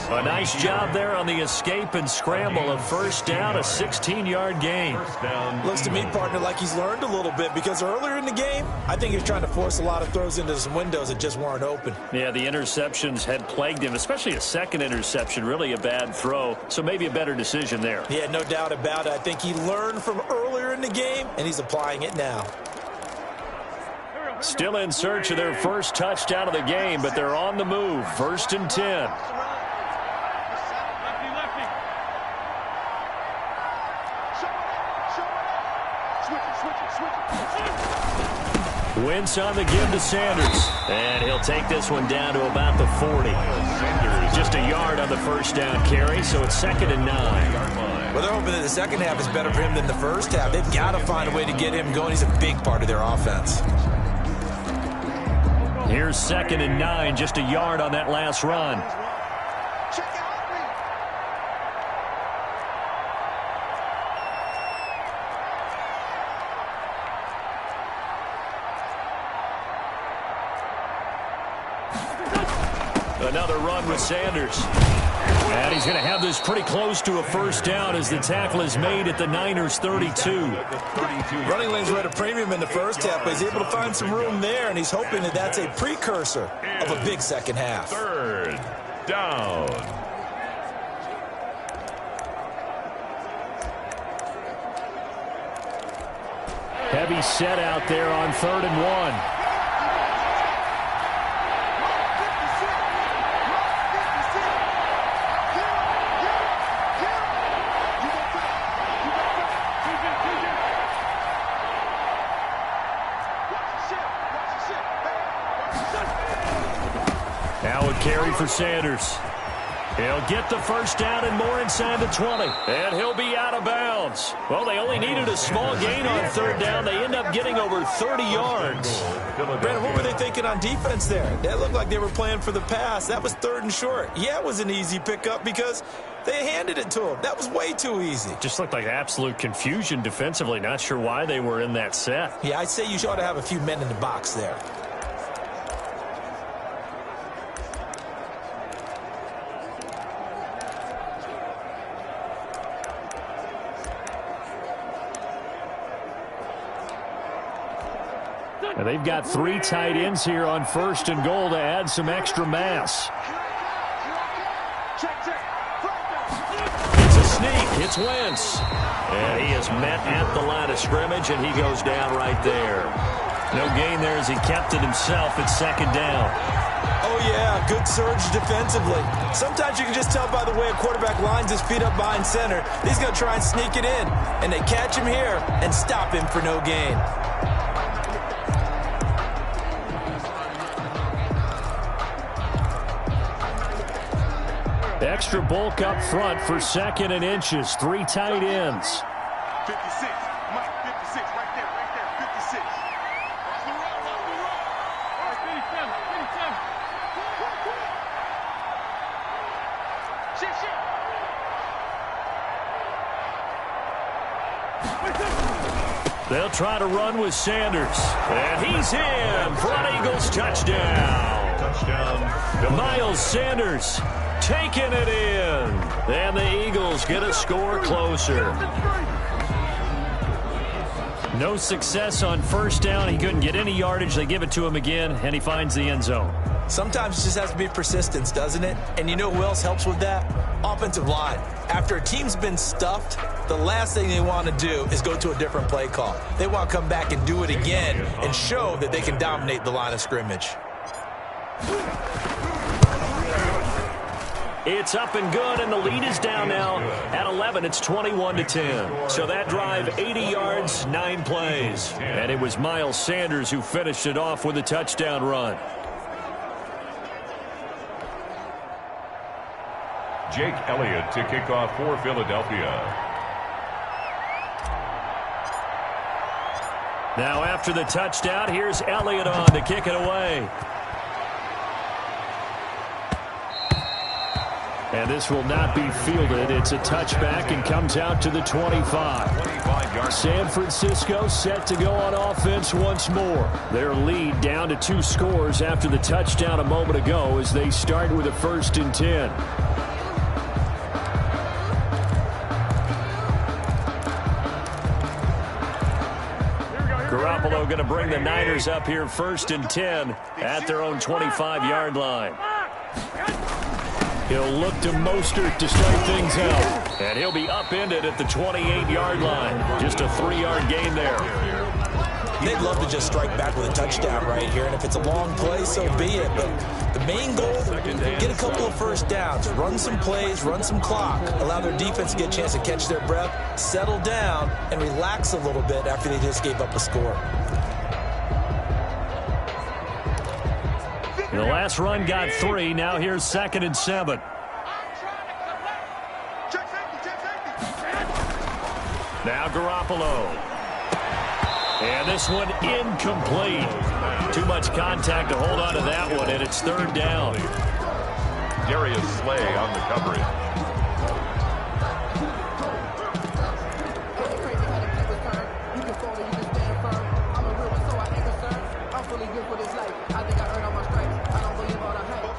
A nice job there on the escape and scramble. A first down, a 16-yard gain. Looks to me, partner, like he's learned a little bit because earlier in the game, I think he was trying to force a lot of throws into some windows that just weren't open. Yeah, the interceptions had plagued him, especially a second interception, really a bad throw. So maybe a better decision there. Yeah, no doubt about it. I think he learned from earlier in the game, and he's applying it now. Still in search of their first touchdown of the game, but they're on the move. 1st and 10. Wentz on the give to Sanders. And he'll take this one down to about the 40. Just a yard on the first down carry, so it's 2nd and 9. Well, they're hoping that the second half is better for him than the first half. They've got to find a way to get him going. He's a big part of their offense. Here's 2nd and 9, just a yard on that last run. Another run with Sanders. And he's going to have this pretty close to a first down as the tackle is made at the Niners' 32. Running lanes were at a premium in the first half, but he's able to find some room there, and he's hoping that that's a precursor of a big second half. 3rd down. Heavy set out there on 3rd and 1. Now a carry for Sanders. He'll get the first down and more inside the 20. And he'll be out of bounds. Well, they only needed a small gain on 3rd down. They end up getting over 30 yards. Brandon, what were they thinking on defense there? That looked like they were playing for the pass. That was 3rd and short. Yeah, it was an easy pickup because they handed it to him. That was way too easy. Just looked like absolute confusion defensively. Not sure why they were in that set. Yeah, I'd say you ought to have a few men in the box there. And they've got 3 tight ends here on 1st and goal to add some extra mass. It's a sneak. It's Wentz. And he is met at the line of scrimmage, and he goes down right there. No gain there as he kept it himself at 2nd down. Oh, yeah, good surge defensively. Sometimes you can just tell by the way a quarterback lines his feet up behind center. He's going to try and sneak it in. And they catch him here and stop him for no gain. Extra bulk up front for 2nd and inches. 3 tight ends. 56. Mike, 56. Right there. 56. Watch the run. All right, 57. Shit. They'll try to run with Sanders. And he's in for an Eagles touchdown. Touchdown. Miles Sanders taking it in. And the Eagles get a score closer. No success on 1st down. He couldn't get any yardage. They give it to him again, and he finds the end zone. Sometimes it just has to be persistence, doesn't it? And you know who else helps with that? Offensive line. After a team's been stuffed, the last thing they want to do is go to a different play call. They want to come back and do it again and show that they can dominate the line of scrimmage. It's up and good, and the lead is down now at 11. It's 21-10. So that drive, 80 yards, 9 plays. And it was Miles Sanders who finished it off with a touchdown run. Jake Elliott to kick off for Philadelphia. Now after the touchdown, here's Elliott on to kick it away. And this will not be fielded. It's a touchback and comes out to the 25. San Francisco set to go on offense once more. Their lead down to 2 scores after the touchdown a moment ago as they start with a 1st and 10. Garoppolo going to bring the Niners up here 1st and 10 at their own 25-yard line. He'll look to Mostert to start things out. And he'll be upended at the 28-yard line. Just a 3-yard gain there. They'd love to just strike back with a touchdown right here. And if it's a long play, so be it. But the main goal, get a couple of 1st downs. Run some plays, run some clock. Allow their defense to get a chance to catch their breath, settle down, and relax a little bit after they just gave up a score. The last run got 3. Now here's 2nd and 7. Now Garoppolo. And this one incomplete. Too much contact to hold on to that one, and it's 3rd down. Darius Slay on the coverage.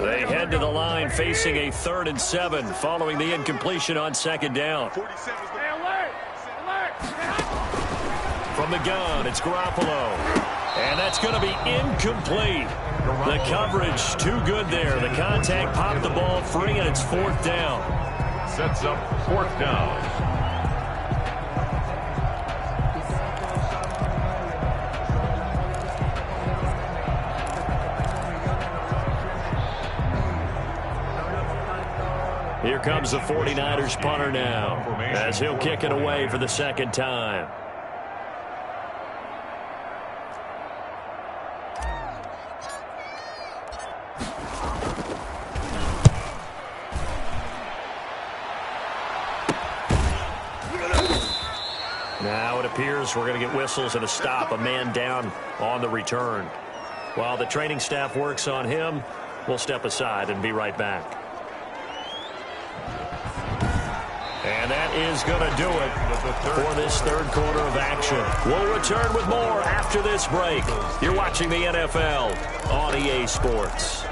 They head to the line facing a 3rd and 7 following the incompletion on 2nd down. From the gun, it's Garoppolo. And that's going to be incomplete. The coverage too good there. The contact popped the ball free, and it's 4th down. Sets up 4th down. Here comes the 49ers punter now as he'll kick it away for the 2nd time. Now it appears we're going to get whistles and a stop, a man down on the return. While the training staff works on him, we'll step aside and be right back. And that is going to do it for this 3rd quarter of action. We'll return with more after this break. You're watching the NFL on EA Sports.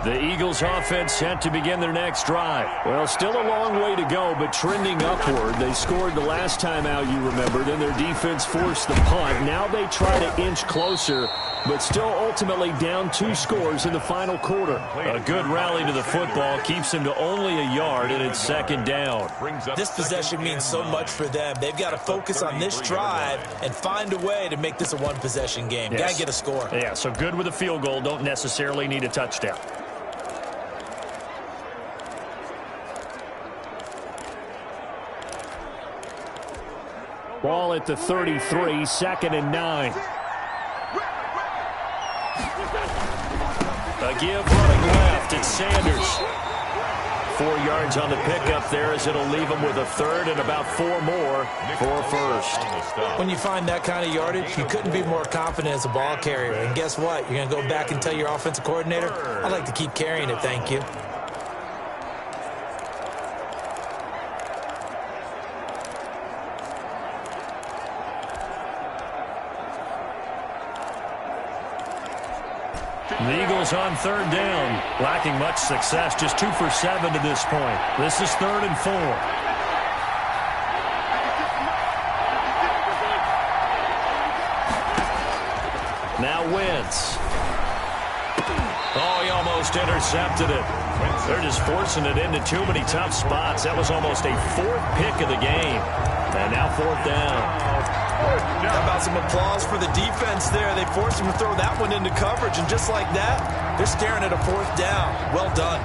The Eagles offense set to begin their next drive. Well, still a long way to go, but trending upward. They scored the last time out, you remember. Then their defense forced the punt. Now they try to inch closer, but still ultimately down 2 scores in the final quarter. A good rally to the football keeps them to only a yard, and it's second down. This possession means so much for them. They've got to focus on this drive and find a way to make this a one-possession game. Yes. Got to get a score. Yeah, so good with a field goal. Don't necessarily need a touchdown. Ball at the 33, 2nd and 9. A give running left. It's Sanders. 4 yards on the pickup there as it'll leave him with a 3rd and about 4 more for a first. When you find that kind of yardage, you couldn't be more confident as a ball carrier. And guess what? You're going to go back and tell your offensive coordinator, I'd like to keep carrying it, thank you. The Eagles on 3rd down. Lacking much success, just 2 for 7 to this point. This is 3rd and 4. Now Wentz. Oh, he almost intercepted it. They're just forcing it into too many tough spots. That was almost a 4th pick of the game. And now 4th down. How about some applause for the defense there? They forced him to throw that one into coverage, and just like that, they're staring at a 4th down. Well done.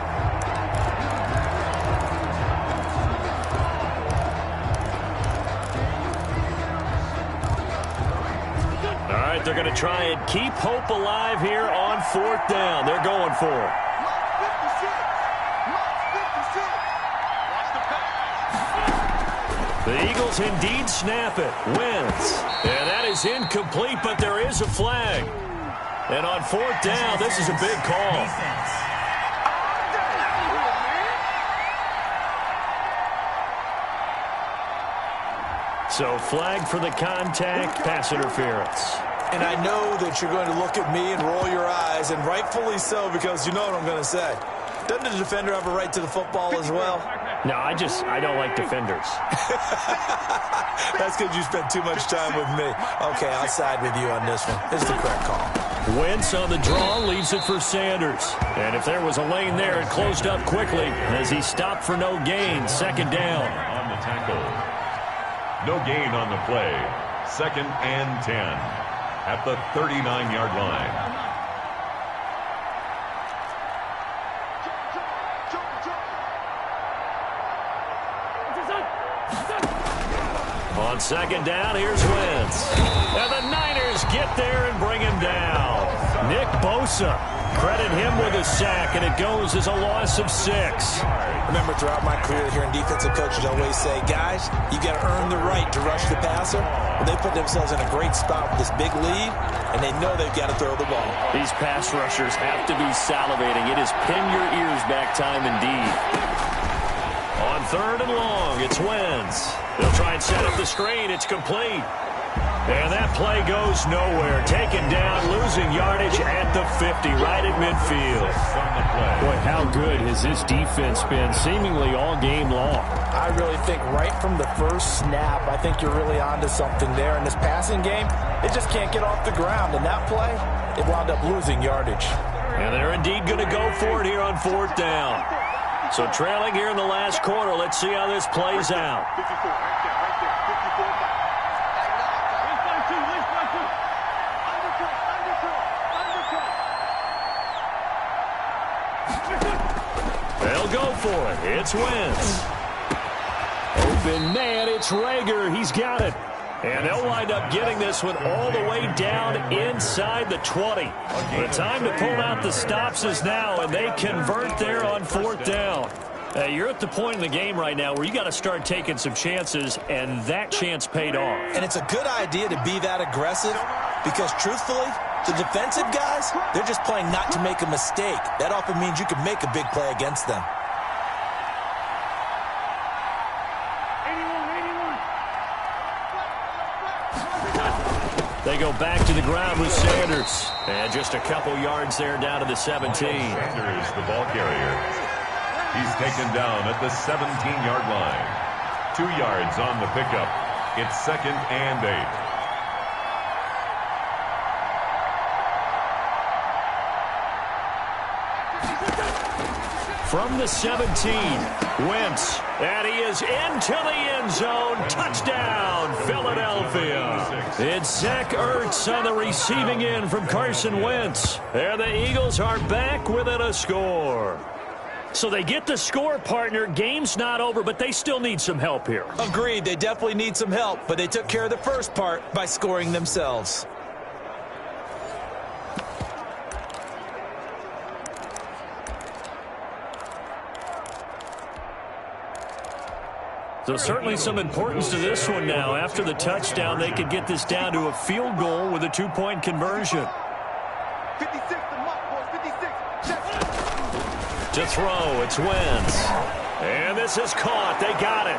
All right, they're going to try and keep hope alive here on 4th down. They're going for it. The Eagles indeed snap it. Wentz. And that is incomplete, but there is a flag. And on 4th down, this is a big call. So flag for the contact, pass interference. And I know that you're going to look at me and roll your eyes, and rightfully so, because you know what I'm going to say. Doesn't the defender have a right to the football as well? No, I don't like defenders. That's because you spent too much time with me. Okay, I'll side with you on this one. It's the correct call. Wentz on the draw leaves it for Sanders. And if there was a lane there, it closed up quickly as he stopped for no gain. 2nd down. On the tackle. No gain on the play. 2nd and 10 at the 39-yard line. On 2nd down, here's Wentz. And the Niners get there and bring him down. Nick Bosa, credit him with a sack, and it goes as a loss of 6. Remember, throughout my career here in defensive coaches, always say, guys, you got to earn the right to rush the passer. Well, they put themselves in a great spot with this big lead, and they know they've got to throw the ball. These pass rushers have to be salivating. It is pin your ears back time indeed. On 3rd and long, it's Wentz. They'll try and set up the screen. It's complete. And that play goes nowhere. Taken down, losing yardage at the 50, right at midfield. Boy, how good has this defense been seemingly all game long? I really think right from the first snap, I think you're really onto something there. In this passing game, it just can't get off the ground. And that play, it wound up losing yardage. And they're indeed going to go for it here on 4th down. So trailing here in the last quarter, let's see how this plays out. 54, right there, 54 back. They'll go for it. It's Wentz. Open man, it's Rager. He's got it. And they'll wind up getting this one all the way down inside the 20. The time to pull out the stops is now, and they convert there on 4th down. You're at the point in the game right now where you got to start taking some chances, and that chance paid off. And it's a good idea to be that aggressive because, truthfully, the defensive guys, they're just playing not to make a mistake. That often means you can make a big play against them. They go back to the ground with Sanders. And just a couple yards there down to the 17. Sanders, the ball carrier. He's taken down at the 17-yard line. 2 yards on the pickup. It's 2nd and 8. From the 17, Wentz, and he is into the end zone. Touchdown, Philadelphia. It's Zach Ertz on the receiving end from Carson Wentz. And the Eagles are back within a score. So they get the score, partner. Game's not over, but they still need some help here. Agreed, they definitely need some help, but they took care of the first part by scoring themselves. So certainly some importance to this one now. After the touchdown, they could get this down to a field goal with a 2-point conversion. 56 to Mark, boys, 56. To throw, it's Wentz. And this is caught. They got it.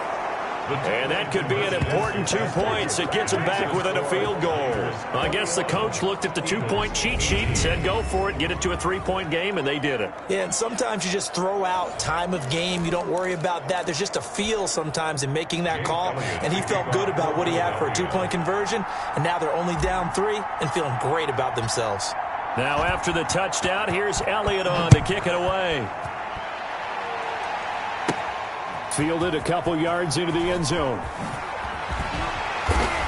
And that could be an important 2 points. It gets them back within a field goal. I guess the coach looked at the 2-point cheat sheet and said, go for it, get it to a 3-point game, and they did it. Yeah, and sometimes you just throw out time of game. You don't worry about that. There's just a feel sometimes in making that call, and he felt good about what he had for a 2-point conversion, and now they're only down 3 and feeling great about themselves. Now after the touchdown, here's Elliott on to kick it away. Fielded a couple yards into the end zone.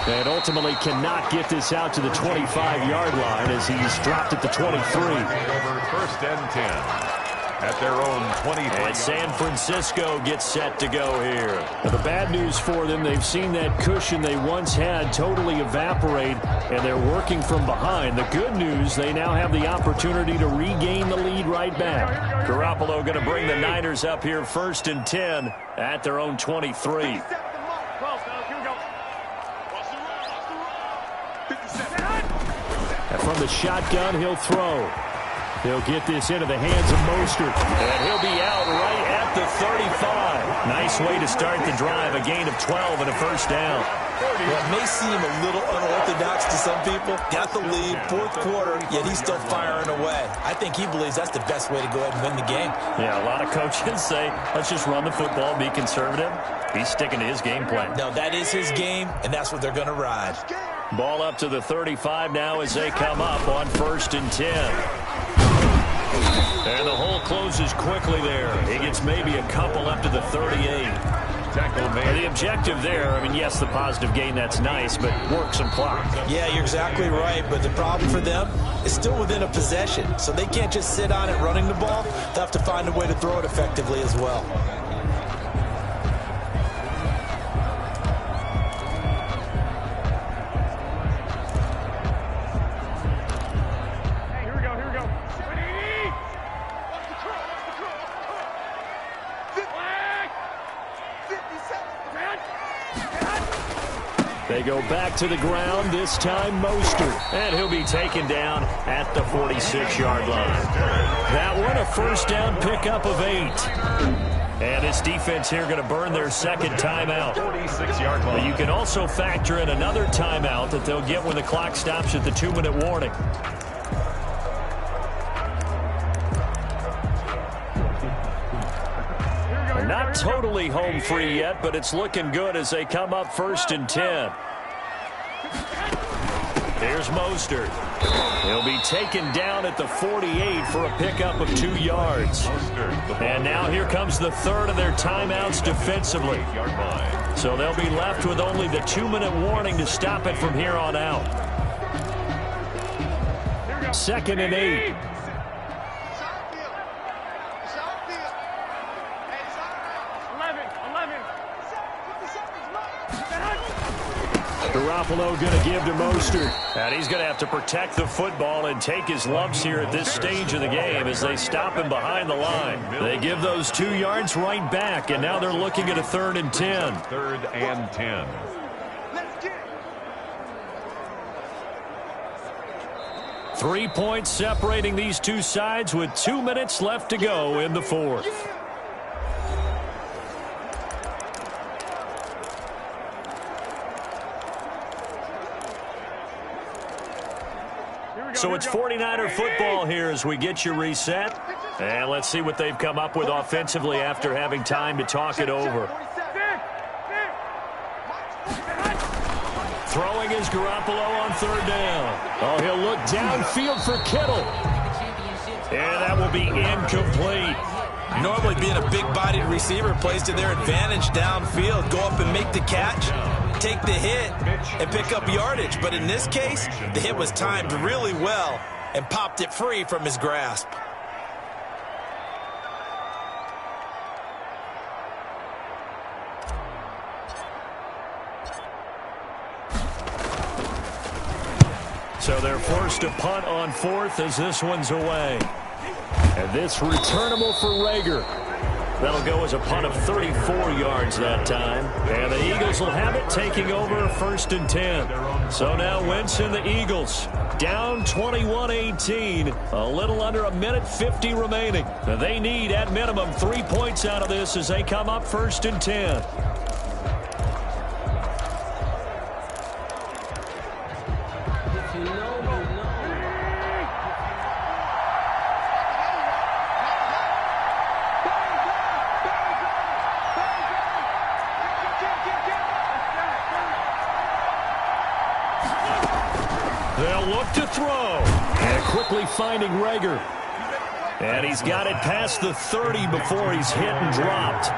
And ultimately cannot get this out to the 25-yard line as he's dropped at the 23. Over 1st and 10. At their own 23. And San Francisco gets set to go here. Now the bad news for them, they've seen that cushion they once had totally evaporate, and they're working from behind. The good news, they now have the opportunity to regain the lead right back. Garoppolo going to bring the Niners up here 1st and 10 at their own 23. Close, fellas. Here we go. And from the shotgun, he'll throw. He'll get this into the hands of Mostert, and he'll be out right at the 35. Nice way to start the drive, a gain of 12 and a 1st down. Well, it may seem a little unorthodox to some people. Got the lead, 4th quarter, yet he's still firing away. I think he believes that's the best way to go ahead and win the game. Yeah, a lot of coaches say, let's just run the football, be conservative. He's sticking to his game plan. No, that is his game, and that's what they're going to ride. Ball up to the 35 now as they come up on 1st and 10. And the hole closes quickly there. He gets maybe a couple up to the 38. Tackle made. The objective there, I mean, yes, the positive gain, that's nice, but work some clock. Yeah, you're exactly right, but the problem for them is still within a possession, so they can't just sit on it running the ball. They'll have to find a way to throw it effectively as well. They go back to the ground, this time Mostert. And he'll be taken down at the 46-yard line. That one a 1st down pickup of 8. And this defense here going to burn their 2nd timeout. 46-yard line. But you can also factor in another timeout that they'll get when the clock stops at the 2-minute warning. Not totally home free yet, but it's looking good as they come up 1st and 10. Here's Mostert. He'll be taken down at the 48 for a pickup of 2 yards. And now here comes the 3rd of their timeouts defensively. So they'll be left with only the 2-minute warning to stop it from here on out. 2nd and 8. Garoppolo going to give to Mostert. And he's going to have to protect the football and take his lumps here at this stage of the game as they stop him behind the line. They give those 2 yards right back, and now they're looking at a 3rd and 10. 3rd and 10. Let's get it. 3 points separating these two sides with 2 minutes left to go in the 4th. So it's 49er football here as we get you reset. And let's see what they've come up with offensively after having time to talk it over. Throwing is Garoppolo on third down. Oh, he'll look downfield for Kittle. And that will be incomplete. Normally being a big-bodied receiver plays to their advantage downfield. Go up and make the catch, take the hit, and pick up yardage. But in this case, the hit was timed really well and popped it free from his grasp. So they're forced to punt on fourth as this one's away. And this returnable for Rager. That'll go as a punt of 34 yards that time. And the Eagles will have it, taking over first and 10. So now Wentz and the Eagles down 21-18. A little under a minute 50 remaining. They need at minimum 3 points out of this as they come up first and 10. They'll look to throw. And quickly finding Rager. And he's got it past the 30 before he's hit and dropped.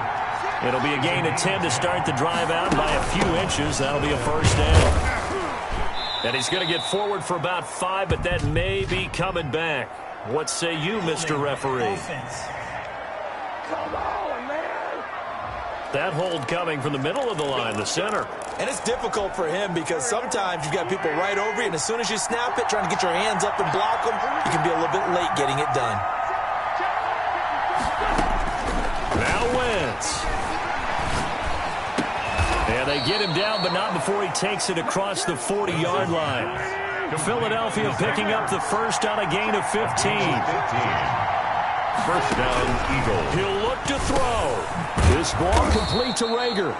It'll be a gain of 10 to start the drive out by a few inches. That'll be a first down. And he's going to get forward for about 5, but that may be coming back. What say you, Mr. Referee? Offense. Come on, man. That hold coming from the middle of the line, the center. And it's difficult for him because sometimes you've got people right over you, and as soon as you snap it, trying to get your hands up and block them, you can be a little bit late getting it done. Now Wentz. And they get him down, but not before he takes it across the 40-yard line. Philadelphia picking up the first on a gain of 15. First down, Eagles. He'll look to throw. This ball complete to Rager.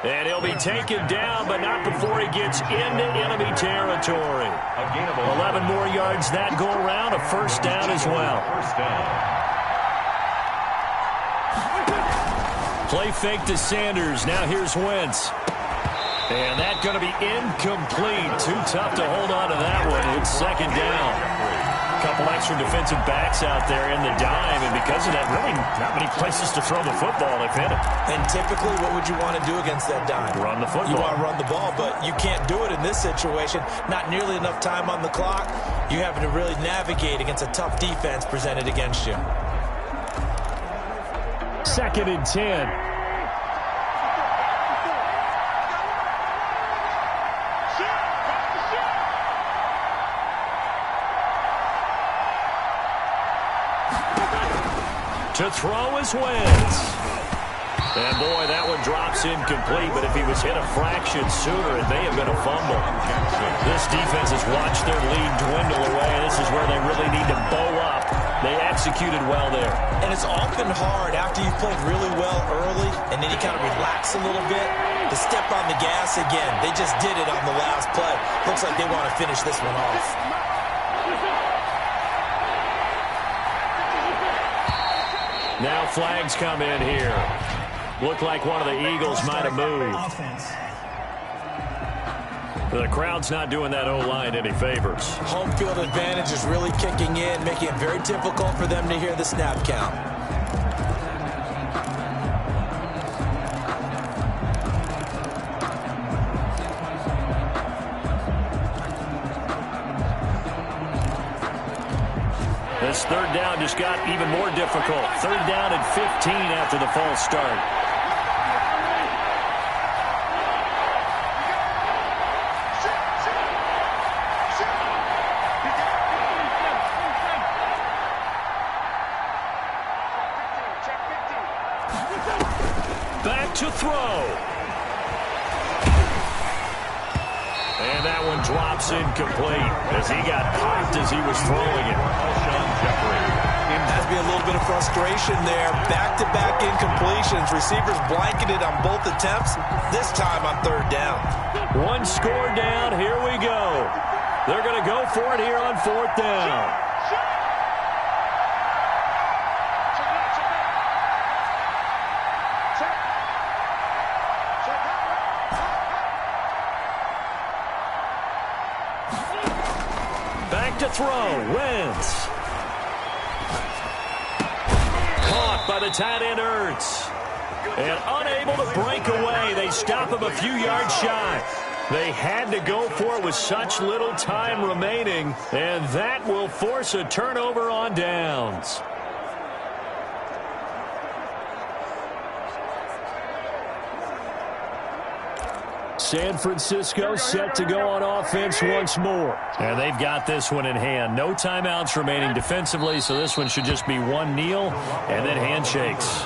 And he'll be taken down, but not before he gets into enemy territory. A gain of 11 more yards that go around, a first down as well. First down. Play fake to Sanders. Now here's Wentz. And that's going to be incomplete. Too tough to hold on to that one. It's second down. A couple extra defensive backs out there in the dime, and because of that, really not many places to throw the football if hit it. And typically, what would you want to do against that dime? Run the football. You want to run the ball, but you can't do it in this situation. Not nearly enough time on the clock. You're having to really navigate against a tough defense presented against you. Second and 10. To throw is Wentz. And boy, that one drops incomplete, but if he was hit a fraction sooner, it may have been a fumble. This defense has watched their lead dwindle away. This is where they really need to bow up. They executed well there. And it's often hard after you've played really well early, and then you kind of relax a little bit, to step on the gas again. They just did it on the last play. Looks like they want to finish this one off. Now flags come in here. Looked like one of the Eagles might have moved. Offense. The crowd's not doing that O-line any favors. Home field advantage is really kicking in, making it very difficult for them to hear the snap count. This third down just got even more difficult. Third down and 15 after the false start. Back to throw. And that one drops incomplete as he got popped as he was throwing it. Has to be a little bit of frustration there. Back-to-back incompletions. Receivers blanketed on both attempts, this time on third down. One score down. Here we go. They're going to go for it here on 4th down. Back to throw. Wentz. Caught by the tight end Ertz. And unable to break away. They stop him a few yards shy. They had to go for it with such little time remaining, and that will force a turnover on downs. San Francisco set to go on offense once more. And they've got this one in hand. No timeouts remaining defensively, so this one should just be one kneel and then handshakes.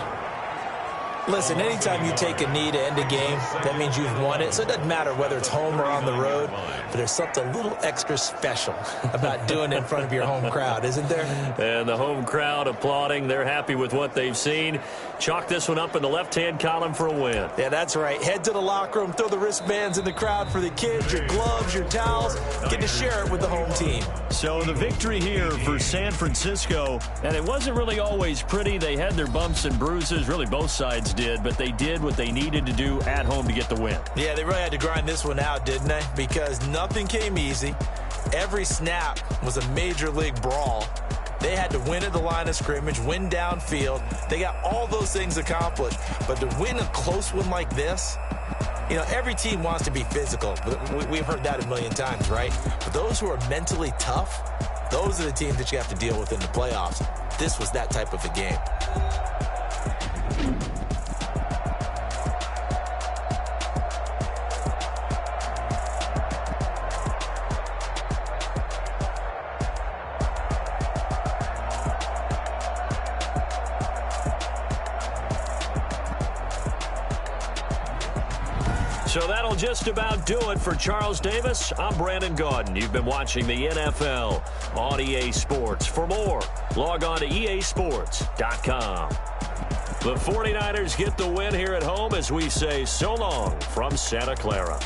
Listen, anytime you take a knee to end a game, that means you've won it. So it doesn't matter whether it's home or on the road, but there's something a little extra special about doing it in front of your home crowd, isn't there? And the home crowd applauding. They're happy with what they've seen. Chalk this one up in the left-hand column for a win. Yeah, that's right. Head to the locker room, throw the wristbands in the crowd for the kids, your gloves, your towels. Get to share it with the home team. So the victory here for San Francisco, and it wasn't really always pretty. They had their bumps and bruises, really both sides did, but they did what they needed to do at home to get the win. Yeah, they really had to grind this one out, didn't they? Because nothing came easy. Every snap was a major league brawl. They had to win at the line of scrimmage, win downfield. They got all those things accomplished. But to win a close one like this, you know, every team wants to be physical. We've heard that a million times, right? But those who are mentally tough, those are the teams that you have to deal with in the playoffs. This was that type of a game. So that'll just about do it for Charles Davis. I'm Brandon Gaudin. You've been watching the NFL on EA Sports. For more, log on to easports.com. The 49ers get the win here at home as we say so long from Santa Clara.